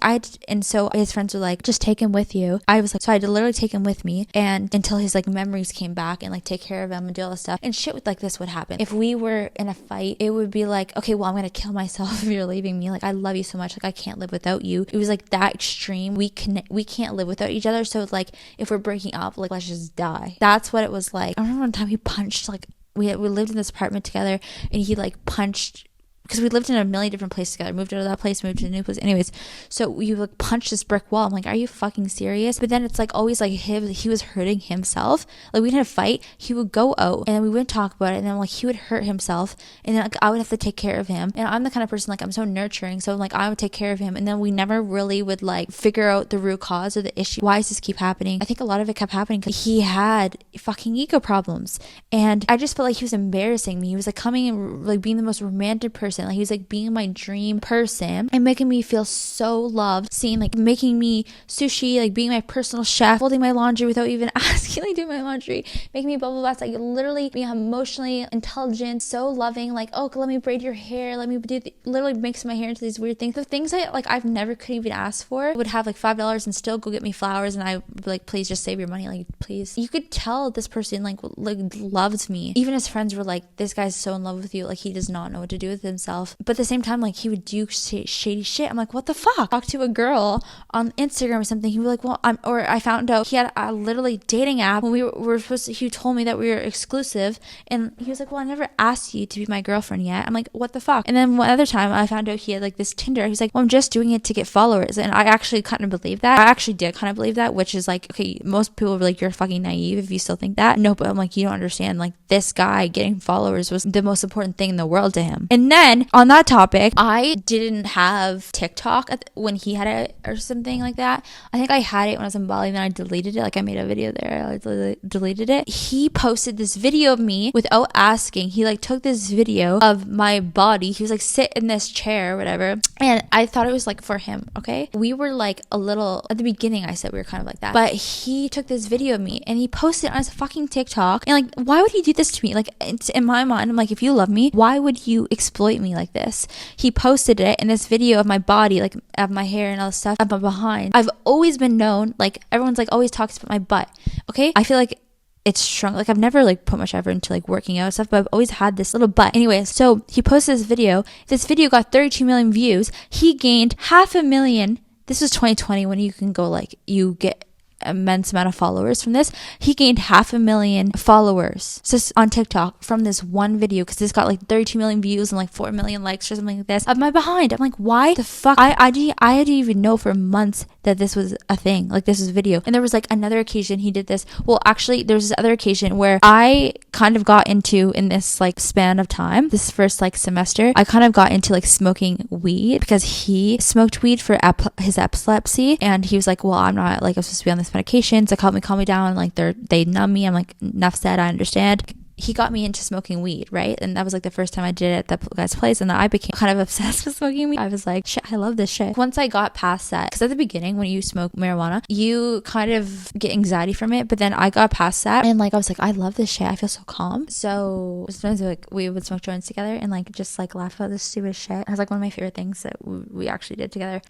And so his friends were like, just take him with you. I was like, so I had to literally take him with me, and until his like memories came back, and like take care of him and do all this stuff. And shit like this would happen. If we were in a fight, it would be like, okay, well, I'm gonna kill myself if you're leaving me. Like, I love you so much. Like, I can't live without you. It was like that extreme. We can't live without each other. So it's like, if we're breaking up, like, let's just die. That's what it was like. I remember one time he punched, like, we lived in this apartment together, and he like punched, because we lived in a million different places together, moved out of that place, moved to a new place. Anyways, so you like punch this brick wall. I'm like, are you fucking serious? But then it's like always like he was hurting himself. Like we had a fight, he would go out, and then we wouldn't talk about it, and then like he would hurt himself, and then like I would have to take care of him. And I'm the kind of person, like, I'm so nurturing, so like I would take care of him, and then we never really would like figure out the root cause or the issue. Why does this keep happening? I think a lot of it kept happening because he had fucking ego problems, and I just felt like he was embarrassing me. He was like coming and like being the most romantic person. Like he was like being my dream person and making me feel so loved, seeing like making me sushi, like being my personal chef, folding my laundry without even asking, like doing my laundry, making me bubble baths, like literally being emotionally intelligent, so loving, like, oh, let me braid your hair, let me do literally makes my hair into these weird things. The things that like I've never could even ask for. Would have like $5 and still go get me flowers, and I would be like, please just save your money, like please. You could tell this person like loves me. Even his friends were like, this guy's so in love with you, like he does not know what to do with himself. But at the same time, like he would do shady shit. I'm like, what the fuck? Talk to a girl on Instagram or something. He was like, well, I found out he had a literally dating app when we were supposed to. He told me that we were exclusive, and he was like, well, I never asked you to be my girlfriend yet. I'm like, what the fuck? And then one other time I found out he had like this Tinder. He's like, well, I'm just doing it to get followers. And I actually kind of believe that. I actually did kind of believe that, which is like, okay, most people are like, you're fucking naive if you still think that. No, but I'm like, you don't understand. Like this guy getting followers was the most important thing in the world to him. And then on that topic, I didn't have TikTok when he had it or something like that. I think I had it when I was in Bali, and then I deleted it. Like I made a video there, I deleted it. He posted this video of me without asking. He like took this video of my body. He was like, sit in this chair or whatever, and I thought it was like for him. Okay, we were like a little at the beginning. I said we were kind of like that, but he took this video of me and he posted it on his fucking TikTok. And like, why would he do this to me? Like, it's in my mind, I'm like, if you love me, why would you exploit me like this? He posted it in this video of my body, like of my hair and all this stuff, of my behind. I've always been known, like everyone's like always talks about my butt. Okay, I feel like it's shrunk. Like I've never like put much effort into like working out and stuff, but I've always had this little butt. Anyway, so he posted this video. This video got 32 million views. He gained 500,000. This was 2020 when you can go like, you get immense amount of followers from this. He gained 500,000 followers just on TikTok from this one video, because this got like 32 million views and like 4 million likes or something like this of my behind. I'm like, why the fuck? I didn't even know for months that this was a thing, like this was a video. And there was like another occasion he did this. Well, actually there's this other occasion where I kind of got into, in this like span of time, this first like semester, I kind of got into like smoking weed, because he smoked weed for his epilepsy, and he was like, well, I'm not, like, I'm supposed to be on this medication, so calm me down, like they numb me. I'm like, enough said, I understand. He got me into smoking weed, right? And that was like the first time I did it at that guy's place, and then I became kind of obsessed with smoking weed. I was like, shit, I love this shit. Once I got past that, because at the beginning when you smoke marijuana, you kind of get anxiety from it, but then I got past that, and like I was like, I love this shit, I feel so calm. So sometimes like we would smoke joints together and like just like laugh about this stupid shit. It was like one of my favorite things that we actually did together.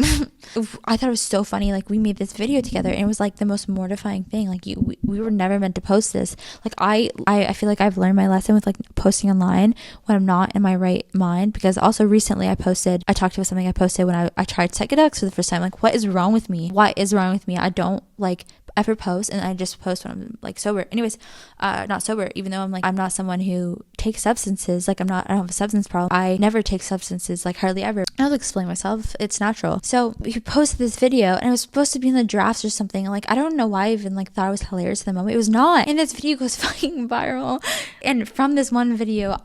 I thought it was so funny, like we made this video together, and it was like the most mortifying thing. Like we were never meant to post this. Like I feel like I've learned my lesson with like posting online when I'm not in my right mind, because also recently I talked about something I posted when I tried psychedelics for the first time. Like, what is wrong with me? What is wrong with me? I don't like ever post, and I just post when I'm like sober. Anyways, not sober, even though I'm not someone who takes substances. Like I don't have a substance problem. I never take substances, like hardly ever. I'll explain myself. It's natural. So we posted this video, and it was supposed to be in the drafts or something. Like I don't know why I even like thought it was hilarious at the moment. It was not. And this video goes fucking viral. And from this one video,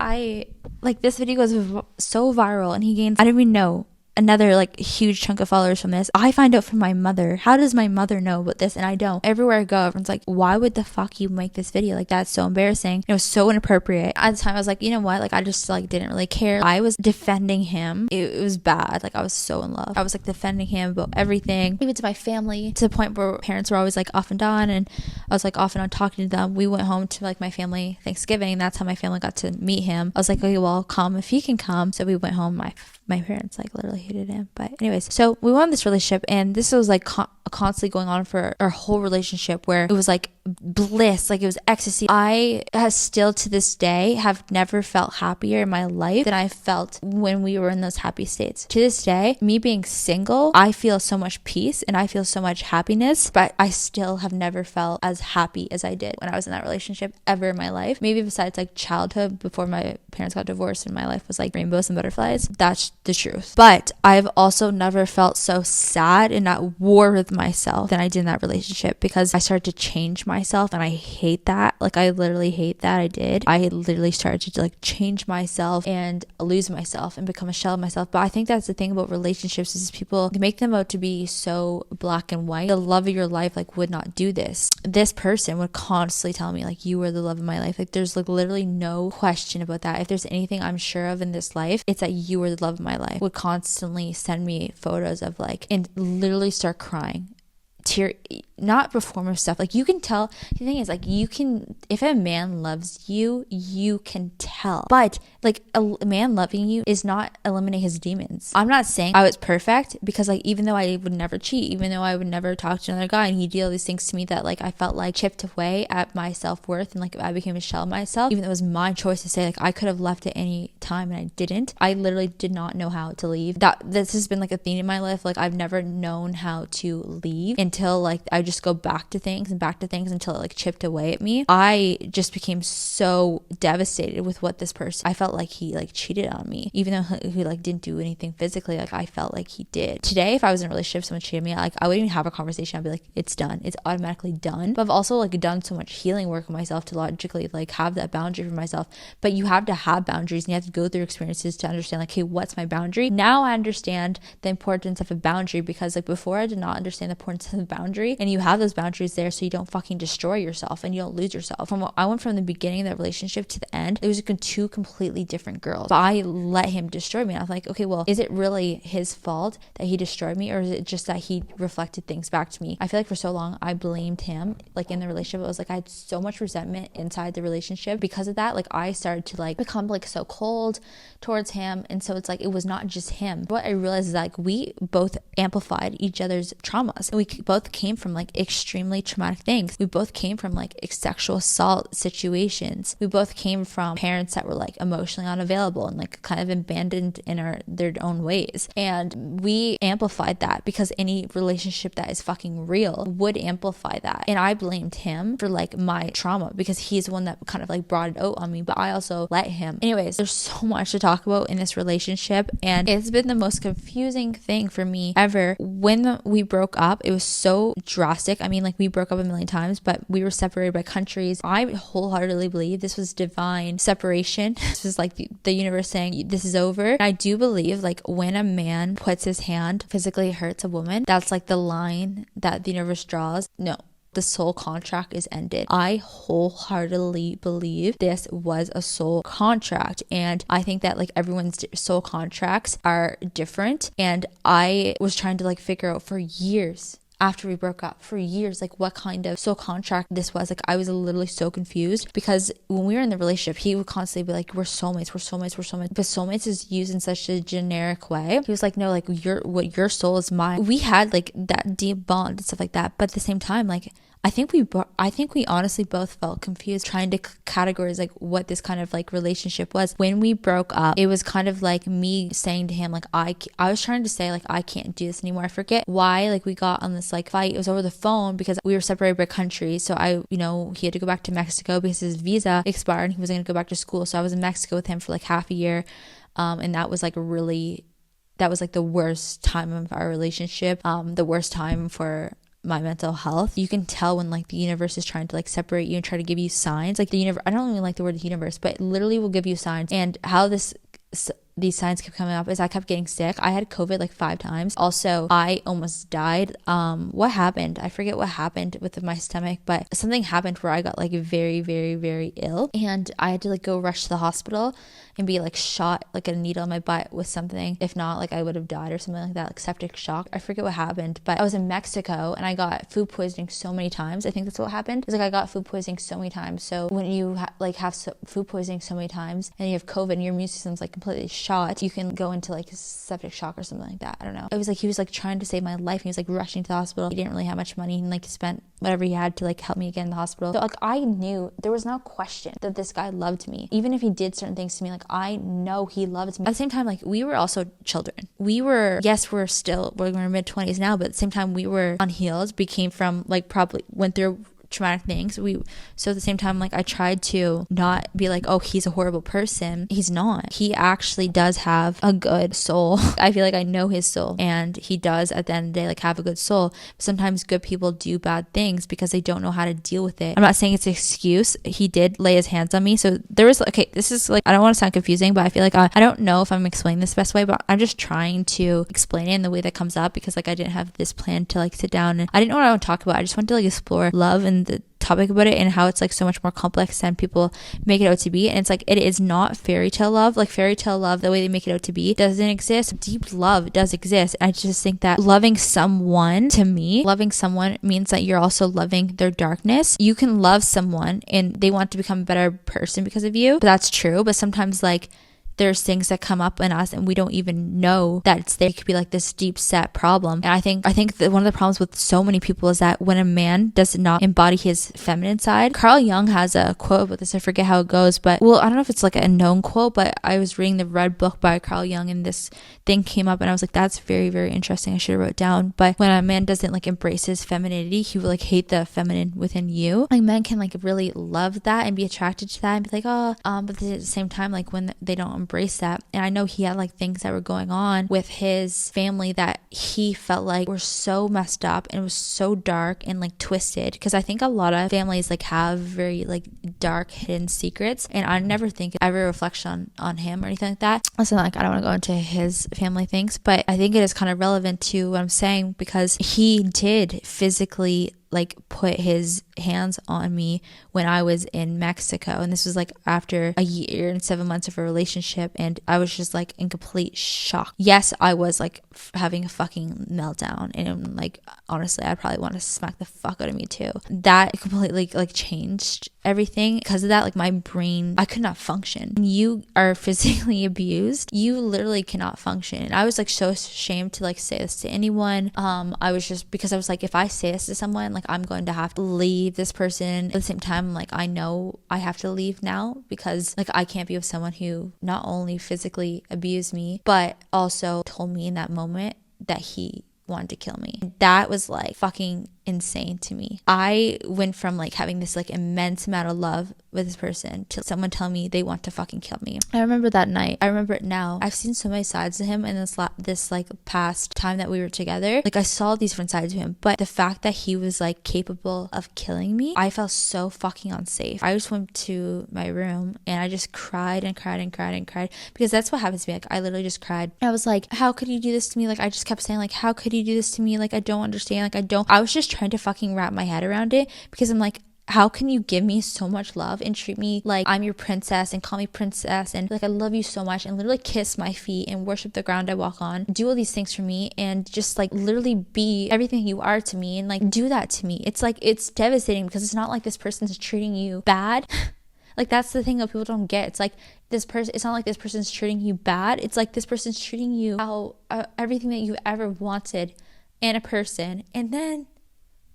this video goes so viral, and he gains, I don't even know, another like huge chunk of followers from this. I find out from my mother. How does my mother know about this and I don't? Everywhere I go, everyone's like, why would the fuck you make this video? Like, that's so embarrassing. It was so inappropriate. At the time I was like, you know what, like I just like didn't really care. I was defending him. It was bad. Like I was so in love. I was like defending him about everything, even to my family, to the point where parents were always like off and on, and I was like off and on talking to them. We went home to like my family Thanksgiving. That's how my family got to meet him. I was like, okay, well, I'll come if he can come. So we went home. My parents like literally hated him. But anyways, so we went on this relationship, and this was like constantly going on for our whole relationship, where it was like bliss, like it was ecstasy. I still to this day have never felt happier in my life than I felt when we were in those happy states. To this day, me being single, I feel so much peace and I feel so much happiness, but I still have never felt as happy as I did when I was in that relationship ever in my life. Maybe besides like childhood, before my parents got divorced and my life was like rainbows and butterflies. That's the truth. But I've also never felt so sad and at war with myself than I did in that relationship, because I started to change myself, and I hate that. Like I literally hate that. I literally started to like change myself and lose myself and become a shell of myself. But I think that's the thing about relationships, is people make them out to be so black and white. The love of your life like would not do this. This person would constantly tell me like, you are the love of my life. Like there's like literally no question about that. If there's anything I'm sure of in this life, it's that you are the love of my life. Would constantly send me photos of like, and literally start crying. Not performative stuff. Like you can tell. The thing is, like, you can, if a man loves you, you can tell. But like a man loving you is not eliminate his demons. I'm not saying I was perfect, because like even though I would never cheat, even though I would never talk to another guy, and he did all these things to me that like I felt like chipped away at my self-worth, and like I became a shell of myself, even though it was my choice to say, like I could have left at any time and I didn't. I literally did not know how to leave. This has been like a theme in my life. Like I've never known how to leave until like I just go back to things until it like chipped away at me. I just became so devastated with what this person, I felt like he like cheated on me, even though he like didn't do anything physically. Like I felt like he did. Today, if I was in a relationship, someone cheated me, like I wouldn't even have a conversation. I'd be like, it's done. It's automatically done. But I've also like done so much healing work with myself to logically like have that boundary for myself. But you have to have boundaries, and you have to go through experiences to understand like, hey, what's my boundary? Now I understand the importance of a boundary, because like before I did not understand the importance of a boundary, and you have those boundaries there so you don't fucking destroy yourself and you don't lose yourself. I went from the beginning of that relationship to the end, it was like two completely different girls, but I let him destroy me. I was like, okay, well, is it really his fault that he destroyed me, or is it just that he reflected things back to me? I feel like for so long I blamed him, like in the relationship. It was like I had so much resentment inside the relationship because of that. Like I started to like become like so cold towards him, and so it's like it was not just him. What I realized is that like we both amplified each other's traumas, and we both came from like extremely traumatic things. We both came from like sexual assault situations. We both came from parents that were like emotionally unavailable and like kind of abandoned in their own ways. And we amplified that because any relationship that is fucking real would amplify that. And I blamed him for like my trauma because he's the one that kind of like brought it out on me, but I also let him. Anyways, there's so much to talk about in this relationship, and it's been the most confusing thing for me ever. When we broke up, it was so drastic. I mean, like, we broke up a million times, but we were separated by countries. I wholeheartedly believe this was divine separation. This was like the universe saying, this is over. I do believe like when a man puts his hand physically hurts a woman, that's like the line that the universe draws. No, the soul contract is ended. I wholeheartedly believe this was a soul contract, and I think that like everyone's soul contracts are different. And I was trying to like figure out for years after we broke up, for years, like what kind of soul contract this was. Like, I was literally so confused because when we were in the relationship, he would constantly be like, we're soulmates, we're soulmates, we're soulmates. But soulmates is used in such a generic way. He was like, no, like your soul is mine. We had like that deep bond and stuff like that. But at the same time, like, I think we honestly both felt confused trying to categorize like what this kind of like relationship was. When we broke up, it was kind of like me saying to him like, I was trying to say like, I can't do this anymore. I forget why like we got on this like fight. It was over the phone because we were separated by country. So he had to go back to Mexico because his visa expired and he was going to go back to school. So I was in Mexico with him for like half a year. And that was like the worst time of our relationship. The worst time for my mental health. You can tell when like the universe is trying to like separate you and try to give you signs. Like the universe, I don't even like the word universe, but it literally will give you signs. And how these signs kept coming up is I kept getting sick. I had COVID like 5 times. Also, I almost died. What happened? I forget what happened with my stomach, but something happened where I got like very, very, very ill, and I had to like go rush to the hospital and be like shot like a needle in my butt with something. If not, like I would have died or something like that, like septic shock. I forget what happened, but I was in Mexico and I got food poisoning so many times. I think that's what happened. It's like I got food poisoning so many times. So when you have food poisoning so many times and you have COVID and your immune system's like completely shot, you can go into like septic shock or something like that. I don't know. It was like he was like trying to save my life. He was like rushing to the hospital. He didn't really have much money and like spent whatever he had to like help me get in the hospital. So like I knew there was no question that this guy loved me. Even if he did certain things to me, like I know he loved me. At the same time, like we were also children. We're in our mid-20s now, but at the same time we were unhealed. We came from like probably went through traumatic things. So at the same time, like I tried to not be like, oh, he's a horrible person. He's not. He actually does have a good soul. I feel like I know his soul, and he does at the end of the day like have a good soul. Sometimes good people do bad things because they don't know how to deal with it. I'm not saying it's an excuse. He did lay his hands on me. So there was this is like, I don't want to sound confusing, but I feel like I don't know if I'm explaining this the best way, but I'm just trying to explain it in the way that comes up because like I didn't have this plan to like sit down, and I didn't know what I would talk about. I just wanted to like explore love and the topic about it and how it's like so much more complex than people make it out to be. And it's like, it is not fairy tale love. Like fairy tale love, the way they make it out to be, doesn't exist. Deep love does exist. I just think that loving someone, to me, loving someone means that you're also loving their darkness. You can love someone and they want to become a better person because of you, but that's true. But sometimes like there's things that come up in us and we don't even know that it's there. It could be like this deep set problem. And I think that one of the problems with so many people is that when a man does not embody his feminine side, Carl Jung has a quote about this. I forget how it goes, but I don't know if it's like a known quote, but I was reading the Red Book by Carl Jung and this thing came up and I was like, that's very, very interesting. I should have wrote it down. But when a man doesn't like embrace his femininity, he will like hate the feminine within you. Like men can like really love that and be attracted to that and be like, oh, but at the same time, like when they don't embrace that. And I know he had like things that were going on with his family that he felt like were so messed up and it was so dark and like twisted, because I think a lot of families like have very like dark hidden secrets, and I never think ever reflection on him or anything like that. Also, like I don't want to go into his family things, but I think it is kind of relevant to what I'm saying because he did physically like put his hands on me when I was in Mexico, and this was like after a year and 7 months of a relationship, and I was just like in complete shock. Yes, I was like having a fucking meltdown, and like honestly I probably want to smack the fuck out of me too. That completely like changed everything. Because of that, like my brain, I could not function. When you are physically abused, you literally cannot function. And I was like so ashamed to like say this to anyone. I was just, because I was like, if I say this to someone, like like, I'm going to have to leave this person. At the same time, like, I know I have to leave now because like I can't be with someone who not only physically abused me, but also told me in that moment that he wanted to kill me. That was like fucking insane to me. I went from like having this like immense amount of love with this person to someone telling me they want to fucking kill me. I remember that night. I remember it now. I've seen so many sides of him in this like past time that we were together. Like I saw these different sides of him, but the fact that he was like capable of killing me, I felt so fucking unsafe. I just went to my room and I just cried and cried and cried and cried because that's what happens to me. Like I literally just cried. I was like, how could you do this to me? Like I just kept saying like, how could you do this to me? Like I don't understand. Like I was just trying to fucking wrap my head around it because I'm like, how can you give me so much love and treat me like I'm your princess and call me princess and like I love you so much and literally kiss my feet and worship the ground I walk on, do all these things for me and just like literally be everything you are to me and like do that to me? It's like, it's devastating because it's not like this person's treating you bad. Like that's the thing that people don't get. It's like this person, it's not like this person's treating you bad. It's like this person's treating you how everything that you ever wanted in a person, and then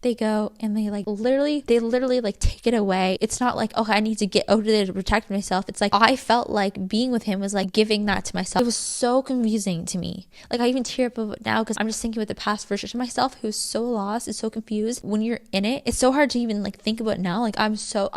they go and they literally like take it away. It's not like, okay, I need to get over there to protect myself. It's like I felt like being with him was like giving that to myself. It was so confusing to me. Like I even tear up of it now because I'm just thinking with the past version of myself who's so lost and so confused. When you're in it, it's so hard to even like think about it now. Like I'm still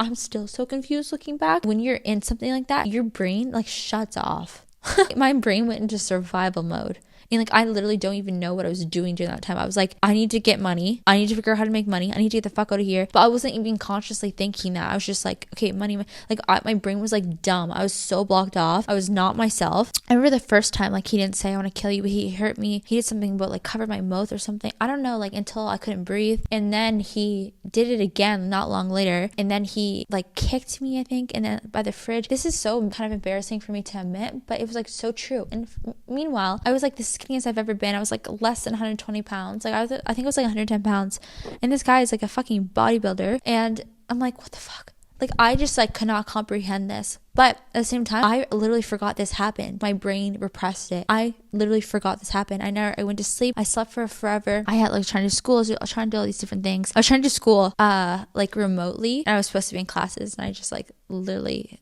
so confused looking back. When you're in something like that, your brain like shuts off. My brain went into survival mode. And like I literally don't even know what I was doing during that time. I was like, I need to get money. I need to figure out how to make money. I need to get the fuck out of here. But I wasn't even consciously thinking that. I was just like, okay, money. Like my brain was like dumb. I was so blocked off. I was not myself. I remember the first time like he didn't say I want to kill you, but he hurt me. He did something about like cover my mouth or something. I don't know, like until I couldn't breathe. And then he did it again not long later. And then he like kicked me, I think. And then by the fridge. This is so kind of embarrassing for me to admit, but it was like so true. And meanwhile, I was like the skinniest I've ever been. I was like less than 120 pounds. Like I think it was like 110 pounds. And this guy is like a fucking bodybuilder. And I'm like, what the fuck? Like I just like could not comprehend this. But at the same time, I literally forgot this happened. My brain repressed it. I literally forgot this happened. I went to sleep. I slept for forever. I had like trying to do school. I was trying to do all these different things. I was trying to do school like remotely. And I was supposed to be in classes. And I just like literally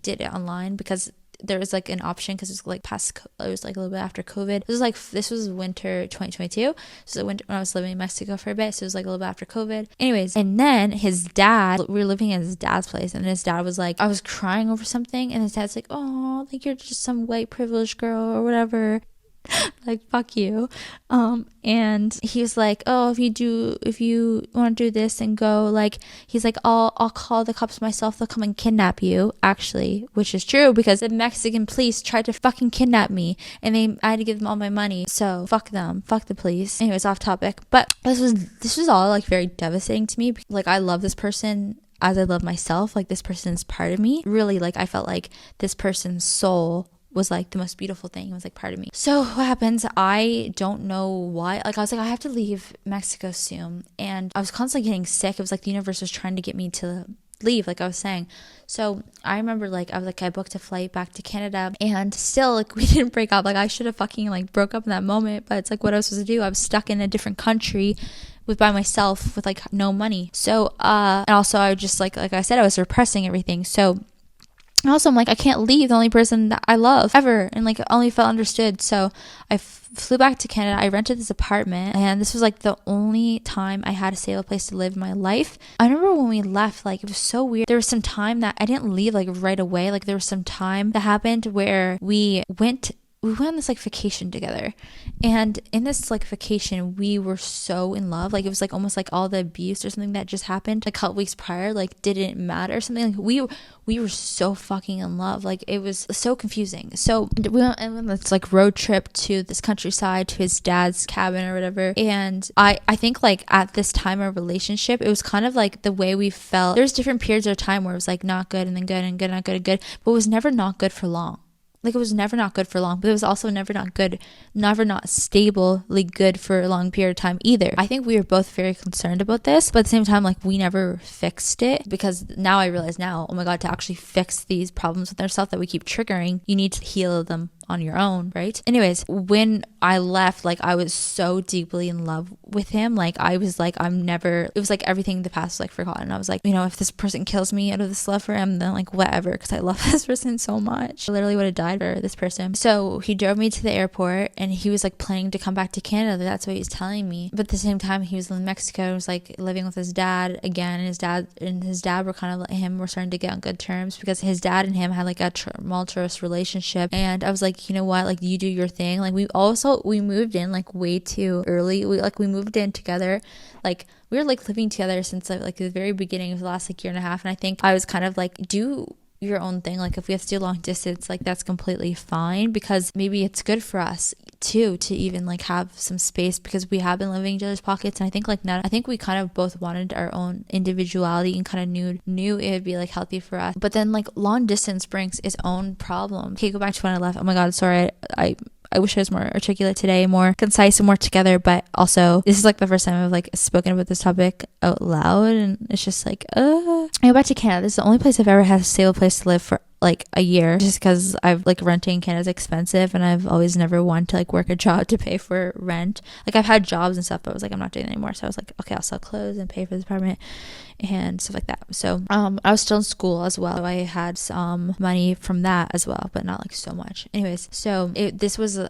did it online because there was like an option because it was like it was like a little bit after COVID. This was winter 2022. So winter when I was living in Mexico for a bit. So it was like a little bit after COVID. Anyways, and then his dad, we were living at his dad's place, and his dad was like, I was crying over something, and his dad's like, oh, like you're just some white privileged girl or whatever. Like fuck you. And he was like, oh, if you want to do this and go, like he's like, I'll call the cops myself, they'll come and kidnap you, actually, which is true because the Mexican police tried to fucking kidnap me and I had to give them all my money, so fuck them, fuck the police. Anyways, off topic, but this was all like very devastating to me. Like I love this person as I love myself. Like this person's part of me. Really, like I felt like this person's soul was like the most beautiful thing. It was like part of me. So what happens, I don't know why, like I was like, I have to leave Mexico soon, and I was constantly getting sick. It was like the universe was trying to get me to leave, like I was saying. So I remember like I booked a flight back to Canada, and still like we didn't break up. Like I should have fucking like broke up in that moment, but it's like what I was supposed to do. I was stuck in a different country by myself with like no money. So and also I just like I said, I was repressing everything. So also I'm like, I can't leave the only person that I love ever, and like only felt understood. So I flew back to Canada. I rented this apartment, and this was like the only time I had a stable place to live in my life. I remember when we left, like it was so weird. There was some time that I didn't leave like right away. Like there was some time that happened where we went on this like vacation together, and in this like vacation we were so in love. Like it was like almost like all the abuse or something that just happened like a couple weeks prior like didn't matter or something. Like we were so fucking in love. Like it was so confusing. So we went on this like road trip to this countryside to his dad's cabin or whatever, and I think like at this time of our relationship it was kind of like the way we felt. There's different periods of time where it was like not good and then good and good, not good and good, but it was never not good for long. Like it was never not good for long, but it was also never not stably good for a long period of time either. I think we were both very concerned about this, but at the same time, like we never fixed it, because now I realize now, oh my God, to actually fix these problems with ourselves that we keep triggering, you need to heal them. on your own, right? Anyways, when I left, like I was so deeply in love with him. Like I was like, it was like everything in the past was like forgotten. I was like, you know, if this person kills me out of this love for him, then like whatever, because I love this person so much. I literally would have died for this person. So he drove me to the airport, and he was like planning to come back to Canada. That's what he was telling me. But at the same time, he was in Mexico. He was like living with his dad again, and his dad were kind of like him were starting to get on good terms, because his dad and him had like a tumultuous relationship. And I was like, you know what, like you do your thing. Like we moved in like way too early. We moved in together, like we were like living together since like the very beginning of the last like year and a half. And I think I was kind of like, do your own thing. Like if we have to do long distance, like that's completely fine, because maybe it's good for us too to even like have some space, because we have been living in each other's pockets. And I think I think we kind of both wanted our own individuality, and kind of knew it would be like healthy for us. But then like long distance brings its own problem. Okay, go back to when I left. Oh my god, sorry, I wish I was more articulate today, more concise and more together. But also, this is like the first time I've like spoken about this topic out loud, and it's just like, I go back to Canada. This is the only place I've ever had a stable place to live for like a year, just because I've like renting in Canada is expensive, and I've always never wanted to like work a job to pay for rent. Like I've had jobs and stuff, but I was like, I'm not doing it anymore. So I was like, okay, I'll sell clothes and pay for this apartment and stuff like that. So I was still in school as well, so I had some money from that as well, but not like so much. Anyways, so this was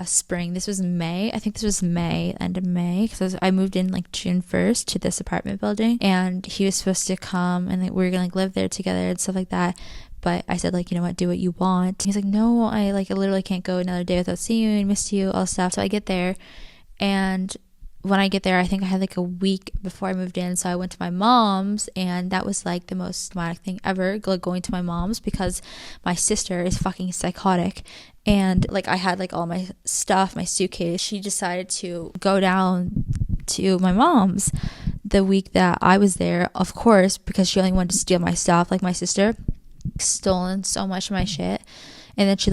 spring. This was May. I think this was May, end of May, because I moved in like June 1st to this apartment building, and he was supposed to come, and like, we were gonna like live there together and stuff like that. But I said, like, you know what, do what you want. He's like, no, I literally can't go another day without seeing you and miss you, all stuff. So I get there, and when I get there, I think I had like a week before I moved in. So I went to my mom's, and that was like the most traumatic thing ever, like going to my mom's, because my sister is fucking psychotic. And like I had like all my stuff, my suitcase. She decided to go down to my mom's the week that I was there, of course, because she only wanted to steal my stuff. Like my sister stolen so much of my shit, and then she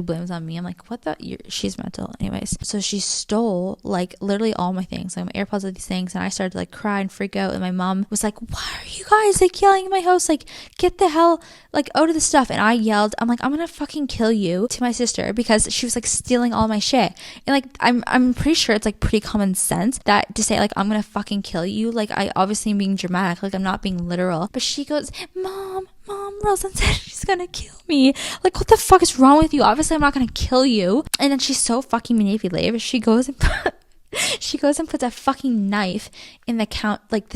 blames on me. I'm like, what the, she's mental. Anyways, so she stole like literally all my things, like my AirPods, all these things, and I started to like cry and freak out. And my mom was like, why are you guys like yelling in my house, like get the hell like out of the stuff? And I yelled, I'm like, I'm gonna fucking kill you, to my sister, because she was like stealing all my shit. And like I'm pretty sure it's like pretty common sense that to say like, I'm gonna fucking kill you, like I obviously am being dramatic, like I'm not being literal. But she goes, mom, Rosen said she's gonna kill me. Like, what the fuck is wrong with you? Obviously I'm not gonna kill you. And then she's so fucking manipulative. She goes and puts a fucking knife in the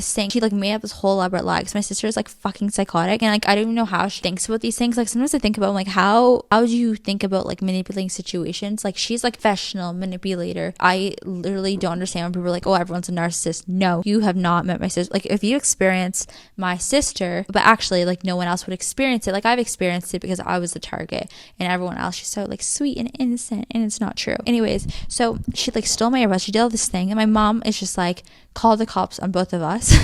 sink. She like made up this whole elaborate lie, because my sister is like fucking psychotic, and like I don't even know how she thinks about these things. Like sometimes I think about, like, how do you think about like manipulating situations? Like she's like professional manipulator. I literally don't understand when people are like, oh, everyone's a narcissist. No, you have not met my sister. Like if you experience my sister, but actually like no one else would experience it. Like I've experienced it because I was the target, and everyone else, she's so like sweet and innocent, and it's not true. Anyways, so she like stole my earbuds. She did all this thing, and my mom is just like, call the cops on both of us.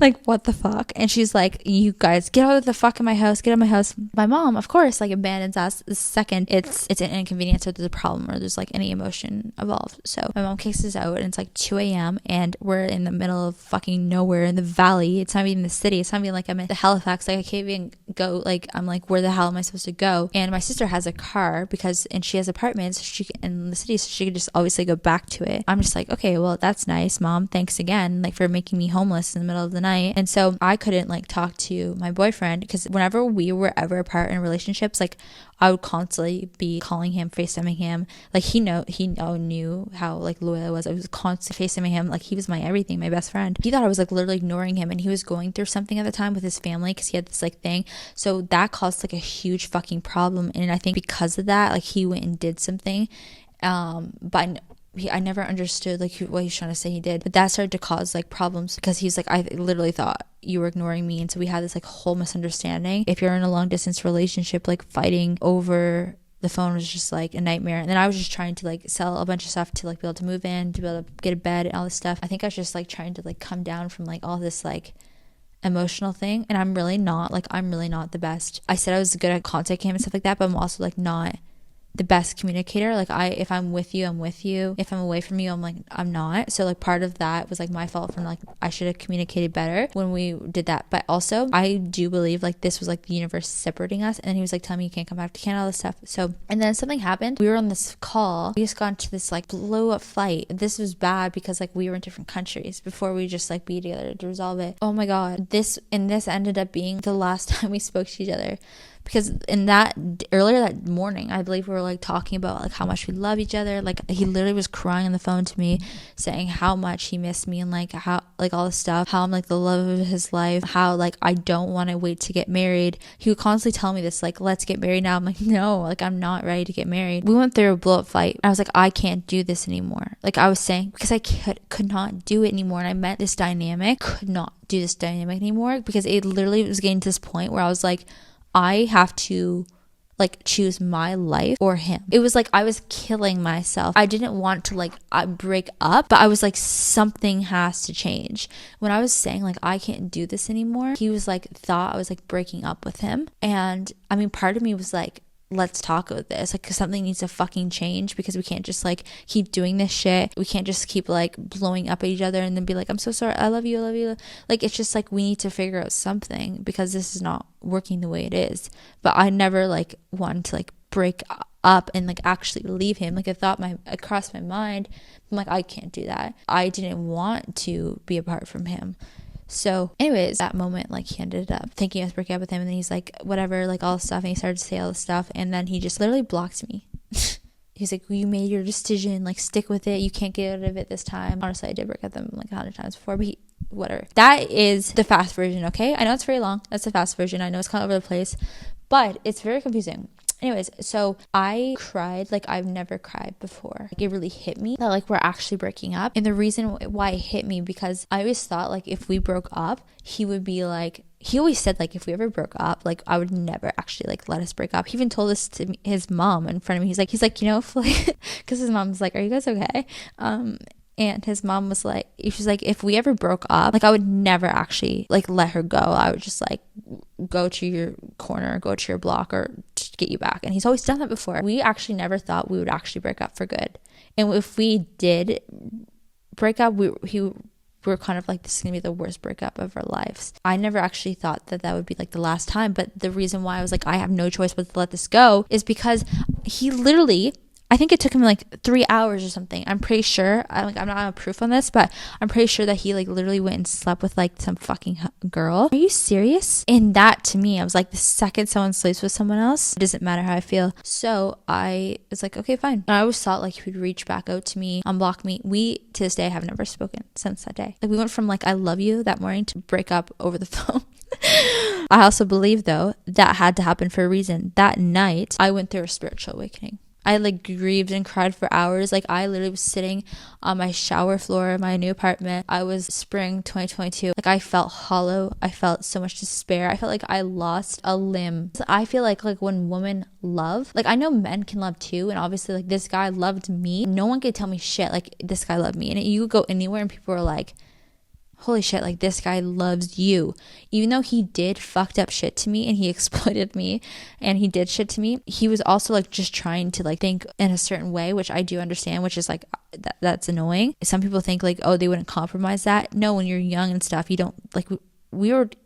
Like what the fuck? And she's like, you guys get out of the fuck in my house, get out of my house. My mom, of course, like abandons us the second it's an inconvenience or there's a problem or there's like any emotion involved. So my mom kicks us out, and it's like 2 a.m. and we're in the middle of fucking nowhere in the valley. It's not even the city. It's not even like I'm in the Halifax. Like I can't even go, like I'm like, where the hell am I supposed to go? And my sister has a car and she has apartments in the city, so she could just obviously go back to it. I'm just like, okay, well that's nice, mom, thanks again, like for making me homeless in the middle of the night. And so I couldn't like talk to my boyfriend, because whenever we were ever apart in relationships, like I would constantly be calling him, FaceTiming him. Like he knew how like loyal I was. I was constantly FaceTiming him. Like he was my everything, my best friend. He thought I was like literally ignoring him, and he was going through something at the time with his family, because he had this like thing. So that caused like a huge fucking problem. And I think because of that, like he went and did something. But I never understood like what he's trying to say he did, but that started to cause like problems, because he's like, I literally thought you were ignoring me. And so we had this like whole misunderstanding. If you're in a long distance relationship, like fighting over the phone was just like a nightmare. And then I was just trying to like sell a bunch of stuff to like be able to move in, to be able to get a bed and all this stuff. I think I was just like trying to like come down from like all this like emotional thing, and I'm really not the best. I said I was good at contacting him and stuff like that, but I'm also like not the best communicator. Like if I'm with you, I'm with you. If I'm away from you, I'm not. So like part of that was like my fault from like I should have communicated better when we did that. But also I do believe like this was like the universe separating us, and he was like telling me you can't come back to Canada, all this stuff. So and then something happened. We were on this call. We just got into this like blow up fight. This was bad because like we were in different countries before we just like be together to resolve it. Oh my god, this ended up being the last time we spoke to each other. Because in that earlier that morning, I believe we were like talking about like how much we love each other. Like he literally was crying on the phone to me, saying how much he missed me and like how like all this stuff, how I'm like the love of his life, how like I don't want to wait to get married. He would constantly tell me this, like, let's get married now. I'm like, no, like I'm not ready to get married. We went through a blow up fight. I was like, I can't do this anymore. Like I was saying, because I could not do it anymore, and I met this dynamic, could not do this dynamic anymore, because it literally was getting to this point where I was like, I have to like choose my life or him. It was like I was killing myself. I didn't want to like break up, but I was like, something has to change. When I was saying like I can't do this anymore, he was like thought I was like breaking up with him. And I mean, part of me was like, let's talk about this, like, 'cause something needs to fucking change, because we can't just like keep doing this shit. We can't just keep like blowing up at each other and then be like, I'm so sorry, I love you, I love you. Like, it's just like we need to figure out something, because this is not working the way it is. But I never like wanted to like break up and like actually leave him. Like, it crossed my mind. I'm like, I can't do that. I didn't want to be apart from him. So anyways, that moment, like, he ended up thinking I was breaking up with him, and then he's like, whatever, like all this stuff, and he started to say all this stuff, and then he just literally blocked me. He's like, well, you made your decision, like, stick with it, you can't get out of it this time. Honestly, I did break up with him like 100 times before, but whatever. That is the fast version, okay? I know it's very long. That's the fast version. I know it's kind of over the place, but it's very confusing. Anyways, so I cried like I've never cried before. Like, it really hit me that like we're actually breaking up. And the reason why it hit me, because I always thought like if we broke up, he would be like, he always said like if we ever broke up, like I would never actually like let us break up. He even told this to his mom in front of me. He's like, you know, because his mom's like, are you guys okay? And his mom was like, she's like, if we ever broke up, like I would never actually like let her go. I would just like go to your corner, go to your block, or to get you back. And he's always done that before. We actually never thought we would actually break up for good. And if we did break up, we were kind of like, this is gonna be the worst breakup of our lives. I never actually thought that would be like the last time. But the reason why I was like, I have no choice but to let this go, is because he literally, I think it took him like 3 hours or something. I'm pretty sure. I'm not proof on this, but I'm pretty sure that he like literally went and slept with like some fucking girl. Are you serious? And that to me, I was like, the second someone sleeps with someone else, it doesn't matter how I feel. So I was like, okay, fine. And I always thought like he would reach back out to me, unblock me. We to this day have never spoken since that day. Like, we went from like I love you that morning to break up over the phone. I also believe though that had to happen for a reason. That night I went through a spiritual awakening. I like grieved and cried for hours. Like, I literally was sitting on my shower floor in my new apartment. I was spring 2022. Like, I felt hollow. I felt so much despair. I felt like I lost a limb. So I feel like when women love, like, I know men can love too. And obviously like this guy loved me. No one could tell me shit. Like, this guy loved me. And you could go anywhere and people are like, holy shit, like this guy loves you. Even though he did fucked up shit to me and he exploited me and he did shit to me, he was also like just trying to like think in a certain way, which I do understand, which is like that's annoying. Some people think like, oh, they wouldn't compromise that. No, when you're young and stuff, you don't like,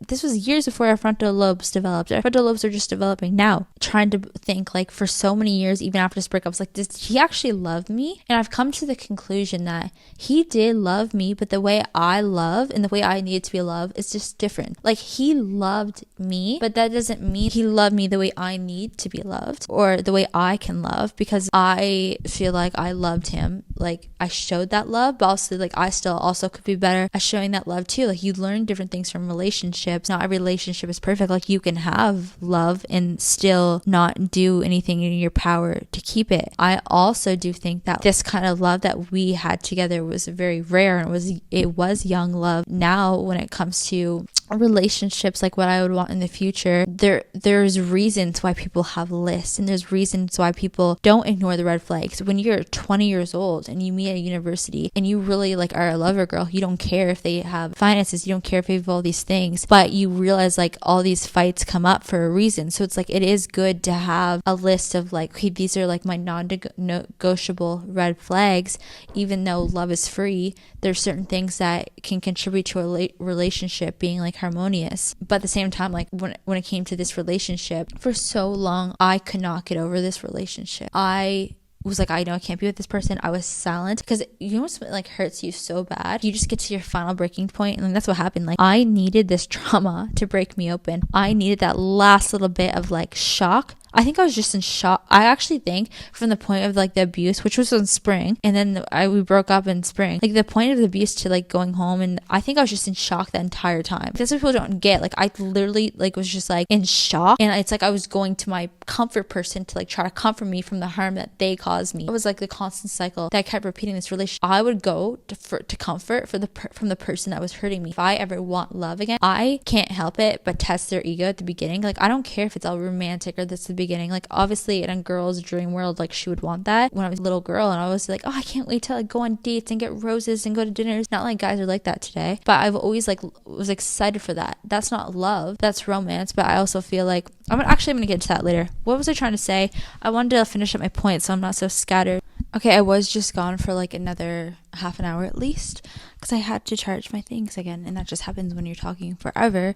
this was years before our frontal lobes developed. Our frontal lobes are just developing now. Trying to think like for so many years, even after this breakup, I was like, does he actually love me? And I've come to the conclusion that he did love me, but the way I love and the way I needed to be loved is just different. Like, he loved me, but that doesn't mean he loved me the way I need to be loved or the way I can love, because I feel like I loved him. Like, I showed that love, but also like I still also could be better at showing that love too. Like, you learn different things from relationships. Not every relationship is perfect. Like, you can have love and still not do anything in your power to keep it. I also do think that this kind of love that we had together was very rare, and it was young love. Now when it comes to relationships, like what I would want in the future, there's reasons why people have lists, and there's reasons why people don't ignore the red flags. When you're 20 years old and you meet at university and you really like are a lover girl, you don't care if they have finances, you don't care if they have all these things, but you realize like all these fights come up for a reason. So it's like, it is good to have a list of like, okay, these are like my non-negotiable red flags. Even though love is free, there's certain things that can contribute to a relationship being like harmonious. But at the same time, like when it came to this relationship, for so long I could not get over this relationship. I was like, I know I can't be with this person. I was silent, because you know what like hurts you so bad, you just get to your final breaking point, and that's what happened. Like, I needed this trauma to break me open. I needed that last little bit of like shock. I think I was just in shock. I actually think from the point of like the abuse, which was in spring, and then we broke up in spring, like the point of the abuse to like going home, and I think I was just in shock the entire time. That's what people don't get. Like, I literally like was just like in shock, and it's like I was going to my comfort person to like try to comfort me from the harm that they caused me. It was like the constant cycle that I kept repeating this relationship. I would go to comfort from the person that was hurting me. If I ever want love again, I can't help it but test their ego at the beginning. Like, I don't care if it's all romantic or this the beginning. Like, obviously in a girl's dream world, like she would want that when I was a little girl, and I was like, oh, I can't wait to like go on dates and get roses and go to dinners. Not like guys are like that today, but I've always like was excited for that. That's not love, that's romance. But I also feel like I'm gonna get into that later. What was I trying to say? I wanted to finish up my point so I'm not so scattered. Okay, I was just gone for like another half an hour at least, because I had to charge my things again, and that just happens when you're talking forever.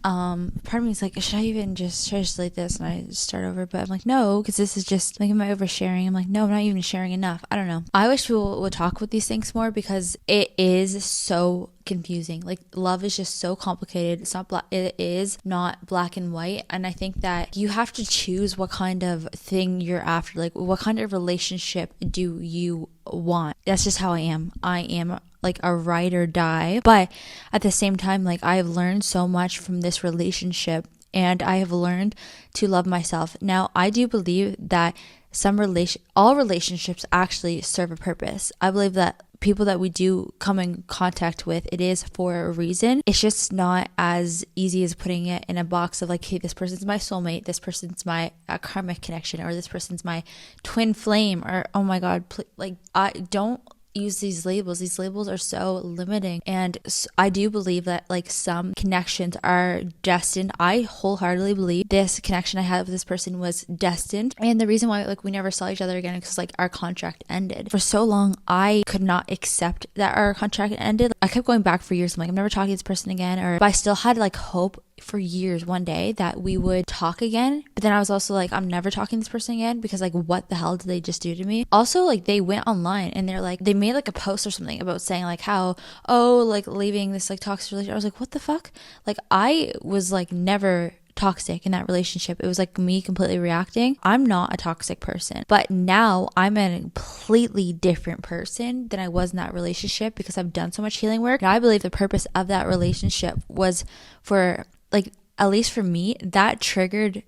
Part of me is like, should I just delete this and I start over? But I'm like, no, because this is just like, am I oversharing? I'm like, no, I'm not even sharing enough. I don't know. I wish people would talk with these things more, because it is so confusing. Like, love is just so complicated. It is not black and white. And I think that you have to choose what kind of thing you're after. Like, what kind of relationship do you want? That's just how I am. I am like a ride or die. But at the same time, like, I have learned so much from this relationship, and I have learned to love myself. Now, I do believe that all relationships actually serve a purpose. I believe that people that we do come in contact with, it is for a reason. It's just not as easy as putting it in a box of like, hey, this person's my soulmate, this person's my karmic connection, or this person's my twin flame, or oh my god, like, I don't use these labels. These labels are so limiting, and I do believe that like some connections are destined. I wholeheartedly believe this connection I had with this person was destined, and the reason why like we never saw each other again is because like our contract ended. For so long I could not accept that our contract ended. I kept going back for years. I'm like, I'm never talking to this person again, but I still had like hope for years one day that we would talk again. But then I was also like, I'm never talking to this person again, because like, what the hell did they just do to me? Also, like, they went online and they made like a post or something about saying like how, oh, like leaving this like toxic relationship. I was like, what the fuck? Like, I was like never toxic in that relationship. It was like me completely reacting. I'm not a toxic person, but now I'm a completely different person than I was in that relationship, because I've done so much healing work. Now I believe the purpose of that relationship was for, like, at least for me, that triggered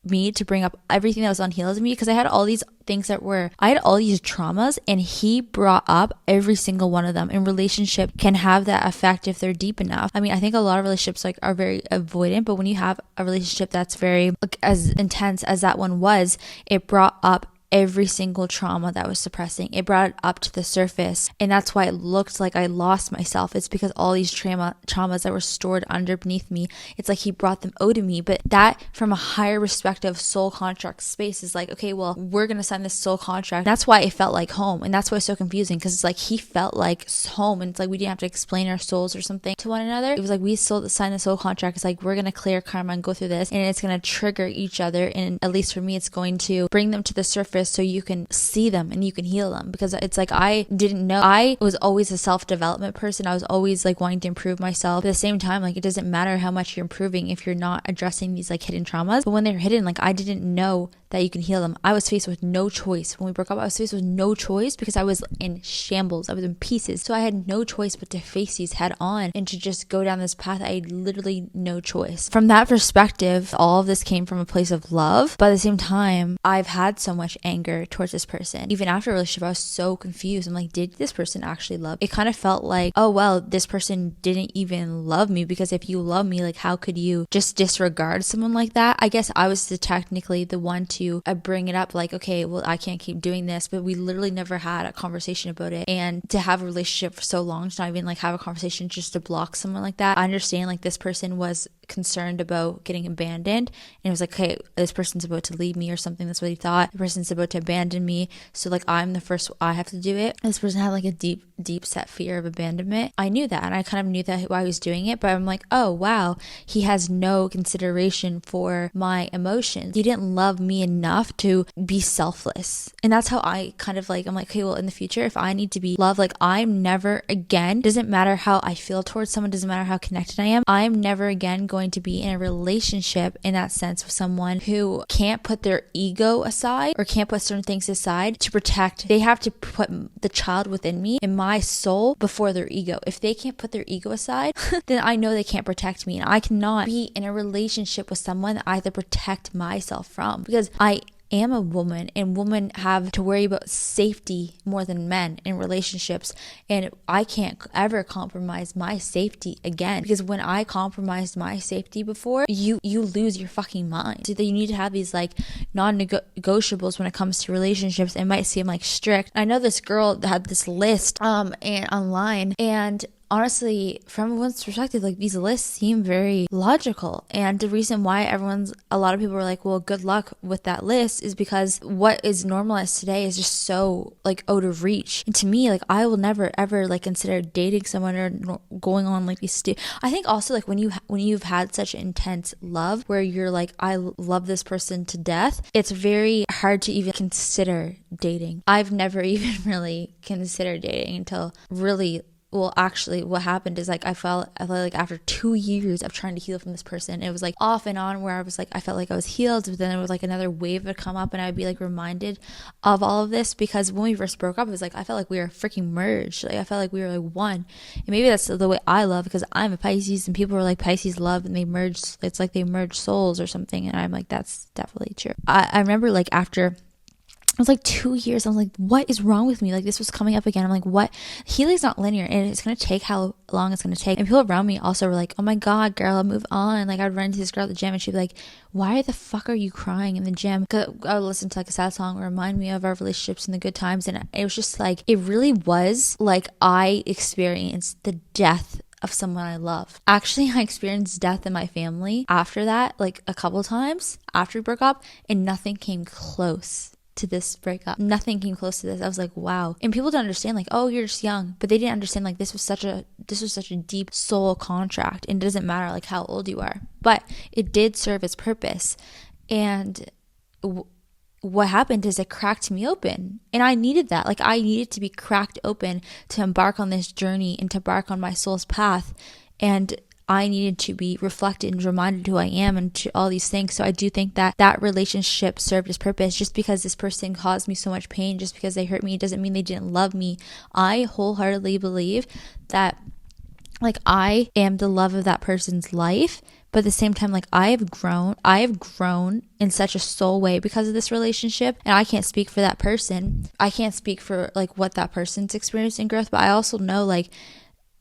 me to bring up everything that was unhealed in me, because I had all these traumas, and he brought up every single one of them. And relationship can have that effect if they're deep enough. I mean, I think a lot of relationships like are very avoidant, but when you have a relationship that's very like as intense as that one was, it brought up every single trauma that was suppressing. It brought it up to the surface, and that's why it looked like I lost myself. It's because all these traumas that were stored underneath me, it's like he brought them out of me. But that, from a higher respective soul contract space, is like, okay, well, we're gonna sign this soul contract. That's why it felt like home, and that's why it's so confusing, because it's like he felt like home, and it's like we didn't have to explain our souls or something to one another. It was like we signed the soul contract. It's like, we're gonna clear karma and go through this, and it's gonna trigger each other, and at least for me, it's going to bring them to the surface so you can see them and you can heal them. Because it's like, I didn't know. I was always a self-development person. I was always like wanting to improve myself. At the same time, like, it doesn't matter how much you're improving if you're not addressing these like hidden traumas. But when they're hidden, like, I didn't know that you can heal them. I was faced with no choice. When we broke up, I was faced with no choice because I was in shambles. I was in pieces. So I had no choice but to face these head on and to just go down this path. I had literally no choice. From that perspective, all of this came from a place of love. But at the same time, I've had so much anger towards this person. Even after a relationship, I was so confused. I'm like, did this person actually love? It kind of felt like, oh, well, this person didn't even love me, because if you love me, like, how could you just disregard someone like that? I guess I was technically the one to bring it up, like, okay, well, I can't keep doing this, but we literally never had a conversation about it. And to have a relationship for so long, to not even like have a conversation, just to block someone like that, I understand like this person was concerned about getting abandoned, and it was like, okay, this person's about to leave me or something. That's what he thought. The person's about to abandon me, so like I'm the first, I have to do it. This person had like a deep set fear of abandonment. I knew that, and I kind of knew that why he was doing it, but I'm like, oh wow, he has no consideration for my emotions. He didn't love me enough to be selfless. And that's how I kind of like, I'm like, okay, well, in the future, if I need to be loved, like, I'm never again, doesn't matter how I feel towards someone, doesn't matter how connected I am, I'm never again going to be in a relationship in that sense with someone who can't put their ego aside or can't put certain things aside to protect. They have to put the child within me and my soul before their ego. If they can't put their ego aside, then I know they can't protect me. And I cannot be in a relationship with someone that I have to protect myself from, because I am a woman, and women have to worry about safety more than men in relationships, and I can't ever compromise my safety again, because when I compromised my safety before, you lose your fucking mind. So that you need to have these like non-negotiables when it comes to relationships. It might seem like strict. I know this girl had this list and online, and honestly, from everyone's perspective, like, these lists seem very logical. And the reason why a lot of people are like, well, good luck with that list, is because what is normalized today is just so like out of reach. And to me, like, I will never ever like consider dating someone or going on like these I think also like when you've had such intense love where you're like, I love this person to death, it's very hard to even consider dating. I've never even really considered dating until really, well, actually, what happened is like I felt like after 2 years of trying to heal from this person, it was like off and on, where I was like, I felt like I was healed, but then it was like another wave would come up and I'd be like reminded of all of this, because when we first broke up, it was like I felt like we were freaking merged. Like I felt like we were like one. And maybe that's the way I love, because I'm a Pisces, and people are like, Pisces love and they merge. It's like they merge souls or something, and I'm like, that's definitely true. I remember like after it was like 2 years, I was like, what is wrong with me? Like, this was coming up again. I'm like, what? Healing's not linear, and it's going to take how long it's going to take. And people around me also were like, oh my God, girl, move on. Like, I'd run into this girl at the gym, and she'd be like, why the fuck are you crying in the gym? I would listen to like a sad song or remind me of our relationships and the good times. And it was just like, it really was like I experienced the death of someone I love. Actually, I experienced death in my family after that, like a couple times after we broke up, and nothing came close to this breakup. Nothing came close to this. I was like, wow. And people don't understand, like, oh, you're just young, but they didn't understand like this was such a deep soul contract, and it doesn't matter like how old you are, but it did serve its purpose. And what happened is it cracked me open, and I needed that. Like, I needed to be cracked open to embark on this journey and to embark on my soul's path. And I needed to be reflected and reminded who I am and to all these things. So I do think that that relationship served its purpose. Just because this person caused me so much pain, just because they hurt me, doesn't mean they didn't love me. I wholeheartedly believe that like I am the love of that person's life, but at the same time, like I have grown in such a soul way because of this relationship. And I can't speak for that person. I can't speak for like what that person's experiencing growth, but I also know, like,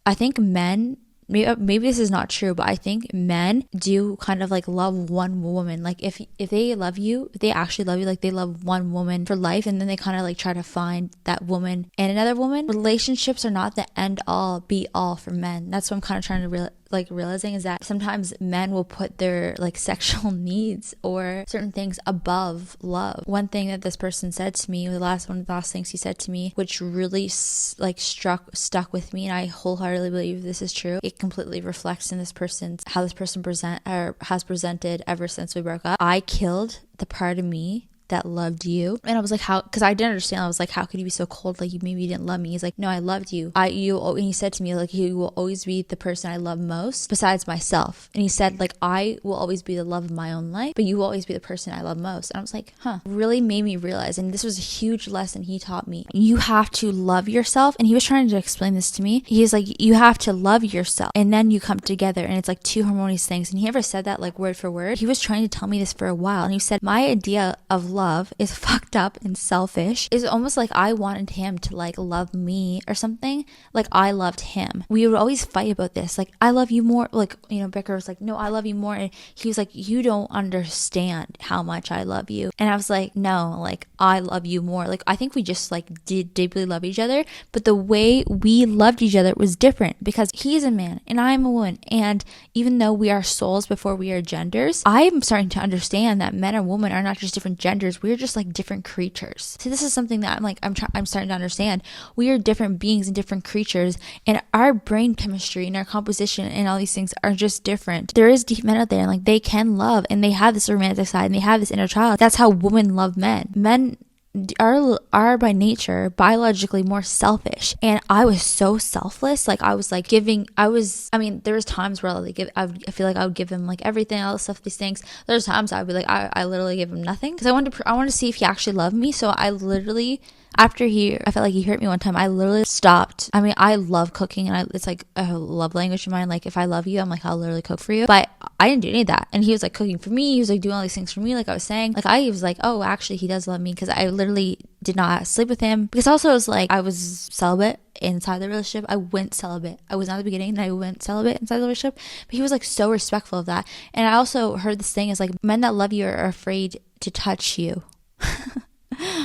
I think men, maybe this is not true, but I think men do kind of like love one woman. Like if they love you, if they actually love you, like they love one woman for life, and then they kind of like try to find that woman and another woman. Relationships are not the end all be all for men. That's what I'm kind of trying to realizing, is that sometimes men will put their like sexual needs or certain things above love. One thing that this person said to me, one of the last things he said to me, which really like stuck with me, and I wholeheartedly believe this is true. It completely reflects in how this person has presented ever since we broke up. I killed the part of me that loved you. And I was like, how? Because I didn't understand. I was like, how could you be so cold? Like, maybe you didn't love me. He's like, no, I loved you. And he said to me, like, you will always be the person I love most besides myself. And he said, like, I will always be the love of my own life, but you will always be the person I love most. And I was like, really made me realize. And this was a huge lesson he taught me. You have to love yourself. And he was trying to explain this to me. He's like, you have to love yourself and then you come together, and it's like two harmonious things. And he never said that like word for word. He was trying to tell me this for a while. And he said, my idea of love is fucked up and selfish. It's almost like I wanted him to like love me or something. Like I loved him. We would always fight about this. Like, I love you more. Like, you know, Becker was like, no, I love you more. And he was like, you don't understand how much I love you. And I was like, no, like I love you more. Like, I think we just like did deeply love each other, but the way we loved each other was different because he's a man and I'm a woman. And even though we are souls before we are genders, I'm starting to understand that men and women are not just different genders. We're just like different creatures. So this is something that I'm starting to understand. We are different beings and different creatures, and our brain chemistry and our composition and all these things are just different. There is deep men out there, and like they can love, and they have this romantic side, and they have this inner child. That's how women love men. Men are by nature biologically more selfish, and I was so selfless. Like I was like giving, there was times where I feel like I would give him like everything, all this stuff, these things. There's times I would be like, I literally give him nothing because I wanted to see if he actually loved me. So I literally, after I felt like he hurt me one time, I literally stopped. I mean, I love cooking, and it's like a love language of mine. Like if I love you, I'm like, I'll literally cook for you. But I didn't do any of that. And he was like cooking for me. He was like doing all these things for me. Like I was saying, like I was like, oh, actually he does love me, because I literally did not sleep with him. Because also it was like, I was celibate inside the relationship. I went celibate. I was not at the beginning, and I went celibate inside the relationship. But he was like so respectful of that. And I also heard this thing is like, men that love you are afraid to touch you.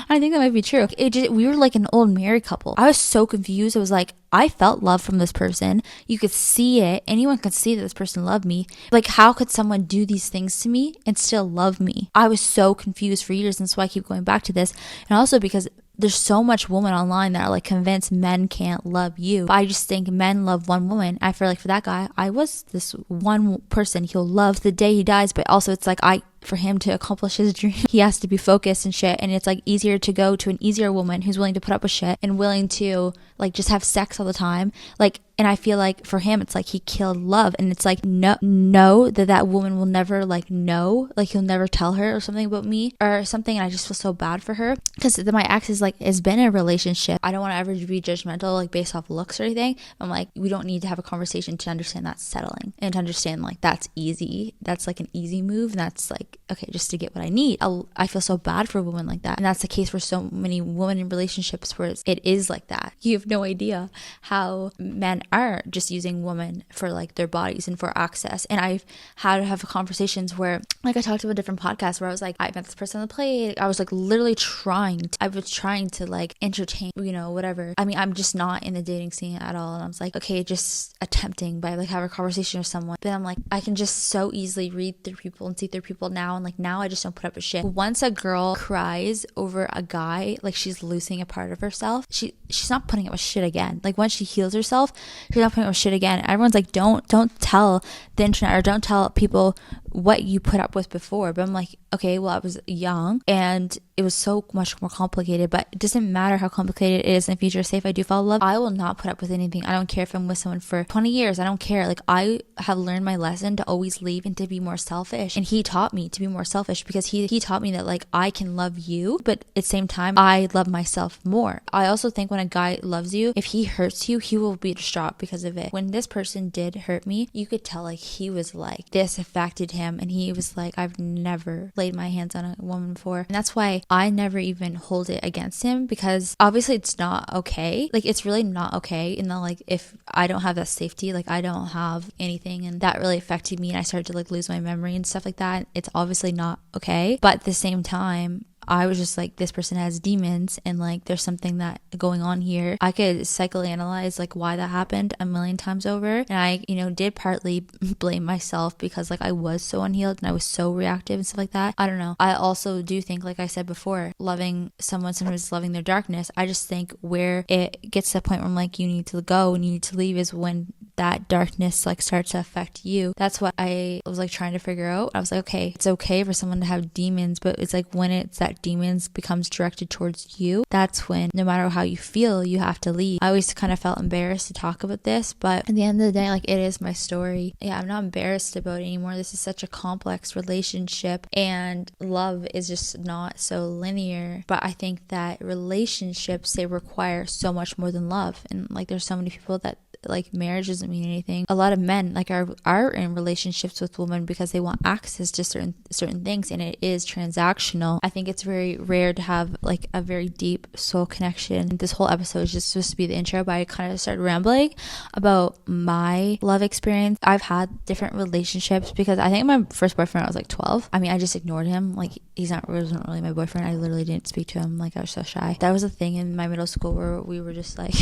I think that might be true. We were like an old married couple. I was so confused. I was like, I felt love from this person. You could see it. Anyone could see that this person loved me. Like, how could someone do these things to me and still love me? I was so confused for years, and that's why I keep going back to this. And also because there's so much women online that are like convinced men can't love you. But I just think men love one woman. I feel like for that guy, I was this one person he'll love the day he dies. But also it's like, for him to accomplish his dream, he has to be focused and shit. And it's like easier to go to an easier woman who's willing to put up with shit and willing to like just have sex all the time. Like, and I feel like for him, it's like he killed love. And it's like, no, that woman will never like know, like he'll never tell her or something about me or something. And I just feel so bad for her because my ex has been in a relationship. I don't want to ever be judgmental, like based off looks or anything. I'm like, we don't need to have a conversation to understand that's settling and to understand like that's easy. That's like an easy move. And that's like, okay, just to get what I need. I feel so bad for women like that. And that's the case for so many women in relationships where it is like that. You have no idea how men are just using women for like their bodies and for access. And I've had to have conversations where like I talked about a different podcast where I was like, I met this person on the plane. I was like literally trying to like entertain, whatever. I mean, I'm just not in the dating scene at all. And I was like, okay, just attempting by like have a conversation with someone. But I'm like, I can just so easily read through people and see through people now. And like now I just don't put up with shit. Once a girl cries over a guy, like she's losing a part of herself, she's not putting up with shit again. Like once she heals herself, she's not putting up with shit again. Everyone's like, don't tell the internet or don't tell people what you put up with before. But I'm like, okay, well, I was young and it was so much more complicated, but it doesn't matter how complicated it is in the future. Say if I do fall in love, I will not put up with anything. I don't care if I'm with someone for 20 years. I don't care. Like I have learned my lesson to always leave and to be more selfish. And he taught me to be more selfish because he taught me that like I can love you, but at the same time, I love myself more. I also think when a guy loves you, if he hurts you, he will be distraught because of it. When this person did hurt me, you could tell like he was like, this affected him. And he was like, I've never laid my hands on a woman before. And that's why I never even hold it against him, because obviously it's not okay. Like it's really not okay. And then like if I don't have that safety, like I don't have anything, and that really affected me and I started to like lose my memory and stuff like that. It's obviously not okay. But at the same time, I was just like, this person has demons and like there's something that going on here. I could psychoanalyze like why that happened a million times over. And I, did partly blame myself because like I was so unhealed and I was so reactive and stuff like that. I don't know. I also do think, like I said before, loving someone, sometimes loving their darkness. I just think where it gets to the point where I'm like, you need to go and you need to leave is when that darkness like starts to affect you. That's what I was like trying to figure out. I was like, okay, it's okay for someone to have demons, but it's like when it's that demons becomes directed towards you, that's when no matter how you feel, you have to leave. I always kind of felt embarrassed to talk about this, but at the end of the day, like, it is my story. Yeah, I'm not embarrassed about it anymore. This is such a complex relationship, and love is just not so linear. But I think that relationships, they require so much more than love. And like, there's so many people that like marriage doesn't mean anything. A lot of men like are in relationships with women because they want access to certain things, and it is transactional. I think it's very rare to have like a very deep soul connection. This whole episode is just supposed to be the intro, but I kind of started rambling about my love experience. I've had different relationships because I think my first boyfriend I was like 12. I mean, I just ignored him. Like, wasn't really my boyfriend. I literally didn't speak to him. Like, I was so shy. That was a thing in my middle school where we were just like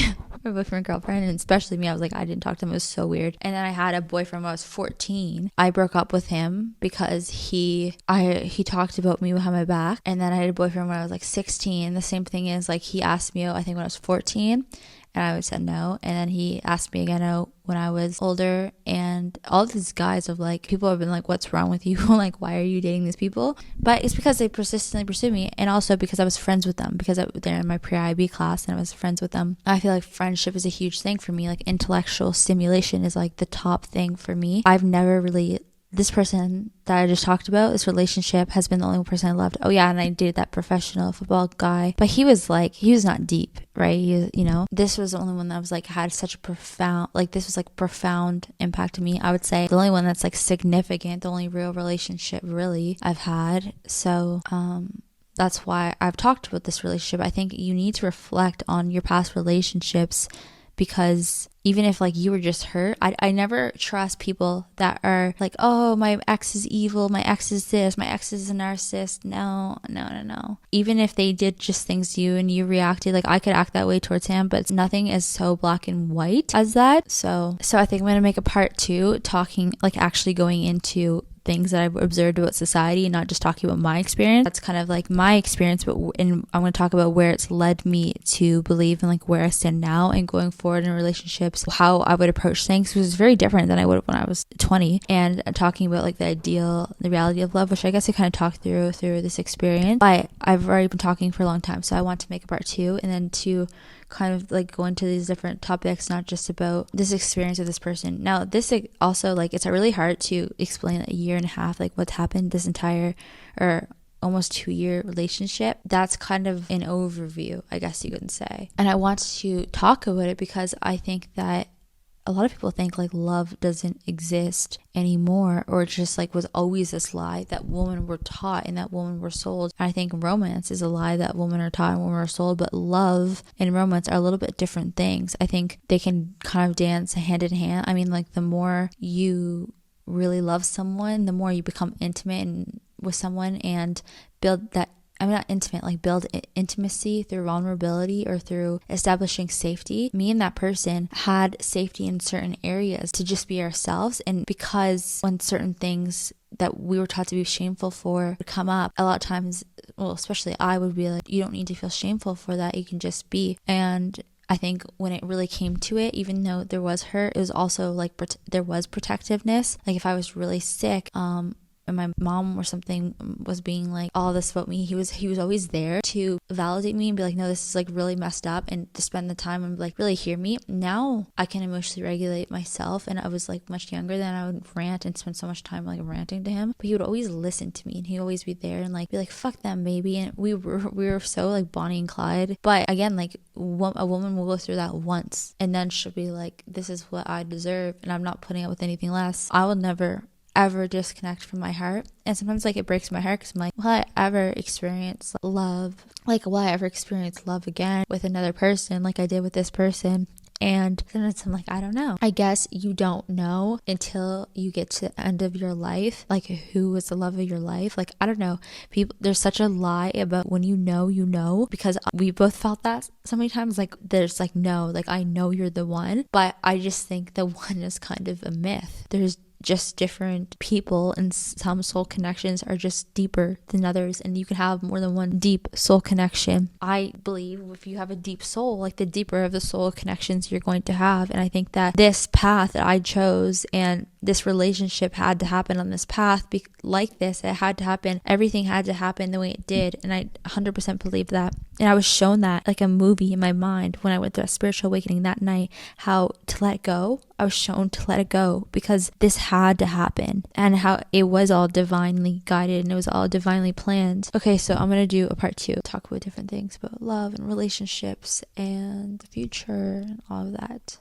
my boyfriend, girlfriend, and especially me, I was like, I didn't talk to him. It was so weird. And then I had a boyfriend when I was 14. I broke up with him because he talked about me behind my back. And then I had a boyfriend when I was like 16. The same thing is like, he asked me out, I think when I was 14, and I said no. And then he asked me again out when I was older. And all these guys of like, people have been like, what's wrong with you? Like, why are you dating these people? But it's because they persistently pursued me, and also because I was friends with them, because they're in my pre-IB class and I was friends with them. I feel like friendship is a huge thing for me. Like, intellectual stimulation is like the top thing for me. I've never really, this person that I just talked about, this relationship has been the only person I loved. Oh yeah, and I dated that professional football guy, but he was not deep, right? This was the only one that was like, had such a profound, like, this was like profound impact to me. I would say the only one that's like significant, the only real relationship really I've had. So that's why I've talked about this relationship. I think you need to reflect on your past relationships, because even if like you were just hurt, I never trust people that are like, oh, my ex is evil, my ex is this, my ex is a narcissist. No. Even if they did just things to you and you reacted, like, I could act that way towards him, but nothing is so black and white as that. So I think I'm going to make a part 2 talking, like, actually going into things that I've observed about society and not just talking about my experience. That's kind of like my experience, but I'm going to talk about where it's led me to believe and like where I stand now and going forward in relationships, how I would approach things, because it's very different than I would when I was 20, and talking about like the reality of love, which I guess I kind of talked through this experience, but I've already been talking for a long time, so I want to make a part 2, and then to kind of like go into these different topics, not just about this experience of this person. Now, this also, like, it's really hard to explain a year and a half, like, what's happened this entire or almost 2-year relationship. That's kind of an overview, I guess you could say. And I want to talk about it because I think that a lot of people think like love doesn't exist anymore, or it's just like was always this lie that women were taught and that women were sold. And I think romance is a lie that women are taught and women are sold, but love and romance are a little bit different things. I think they can kind of dance hand in hand. I mean, like, the more you really love someone, the more you become intimate with someone and build that, I'm not intimate, like build intimacy through vulnerability or through establishing safety. Me and that person had safety in certain areas to just be ourselves. And because when certain things that we were taught to be shameful for would come up, a lot of times, well, especially I would be like, you don't need to feel shameful for that. You can just be. And I think when it really came to it, even though there was hurt, it was also like there was protectiveness. Like, if I was really sick, and my mom or something was being like all this about me, he was always there to validate me and be like, no, this is like really messed up, and to spend the time and like really hear me. Now I can emotionally regulate myself, and I was like much younger, then I would rant and spend so much time like ranting to him, but he would always listen to me, and he'd always be there and like be like, fuck them, baby. And we were so like Bonnie and Clyde. But again, like, a woman will go through that once, and then she'll be like, this is what I deserve, and I'm not putting up with anything less. I will never ever disconnect from my heart. And sometimes like it breaks my heart because I'm like, will I ever experience love? Like, will I ever experience love again with another person like I did with this person? And sometimes I'm like, I don't know. I guess you don't know until you get to the end of your life, like who was the love of your life. Like, I don't know. People, there's such a lie about when you know, because we both felt that so many times. Like, there's like, no, like, I know you're the one, but I just think the one is kind of a myth. There's just different people, and some soul connections are just deeper than others, and you can have more than one deep soul connection. I believe if you have a deep soul, like the deeper of the soul connections you're going to have. And I think that this path that I chose and this relationship had to happen on this path like this. It had to happen. Everything had to happen the way it did. And I 100% believe that. And I was shown that like a movie in my mind when I went through a spiritual awakening that night, how to let go. I was shown to let it go because this had to happen, and how it was all divinely guided and it was all divinely planned. Okay, so I'm going to do a part 2, talk about different things about love and relationships and the future and all of that.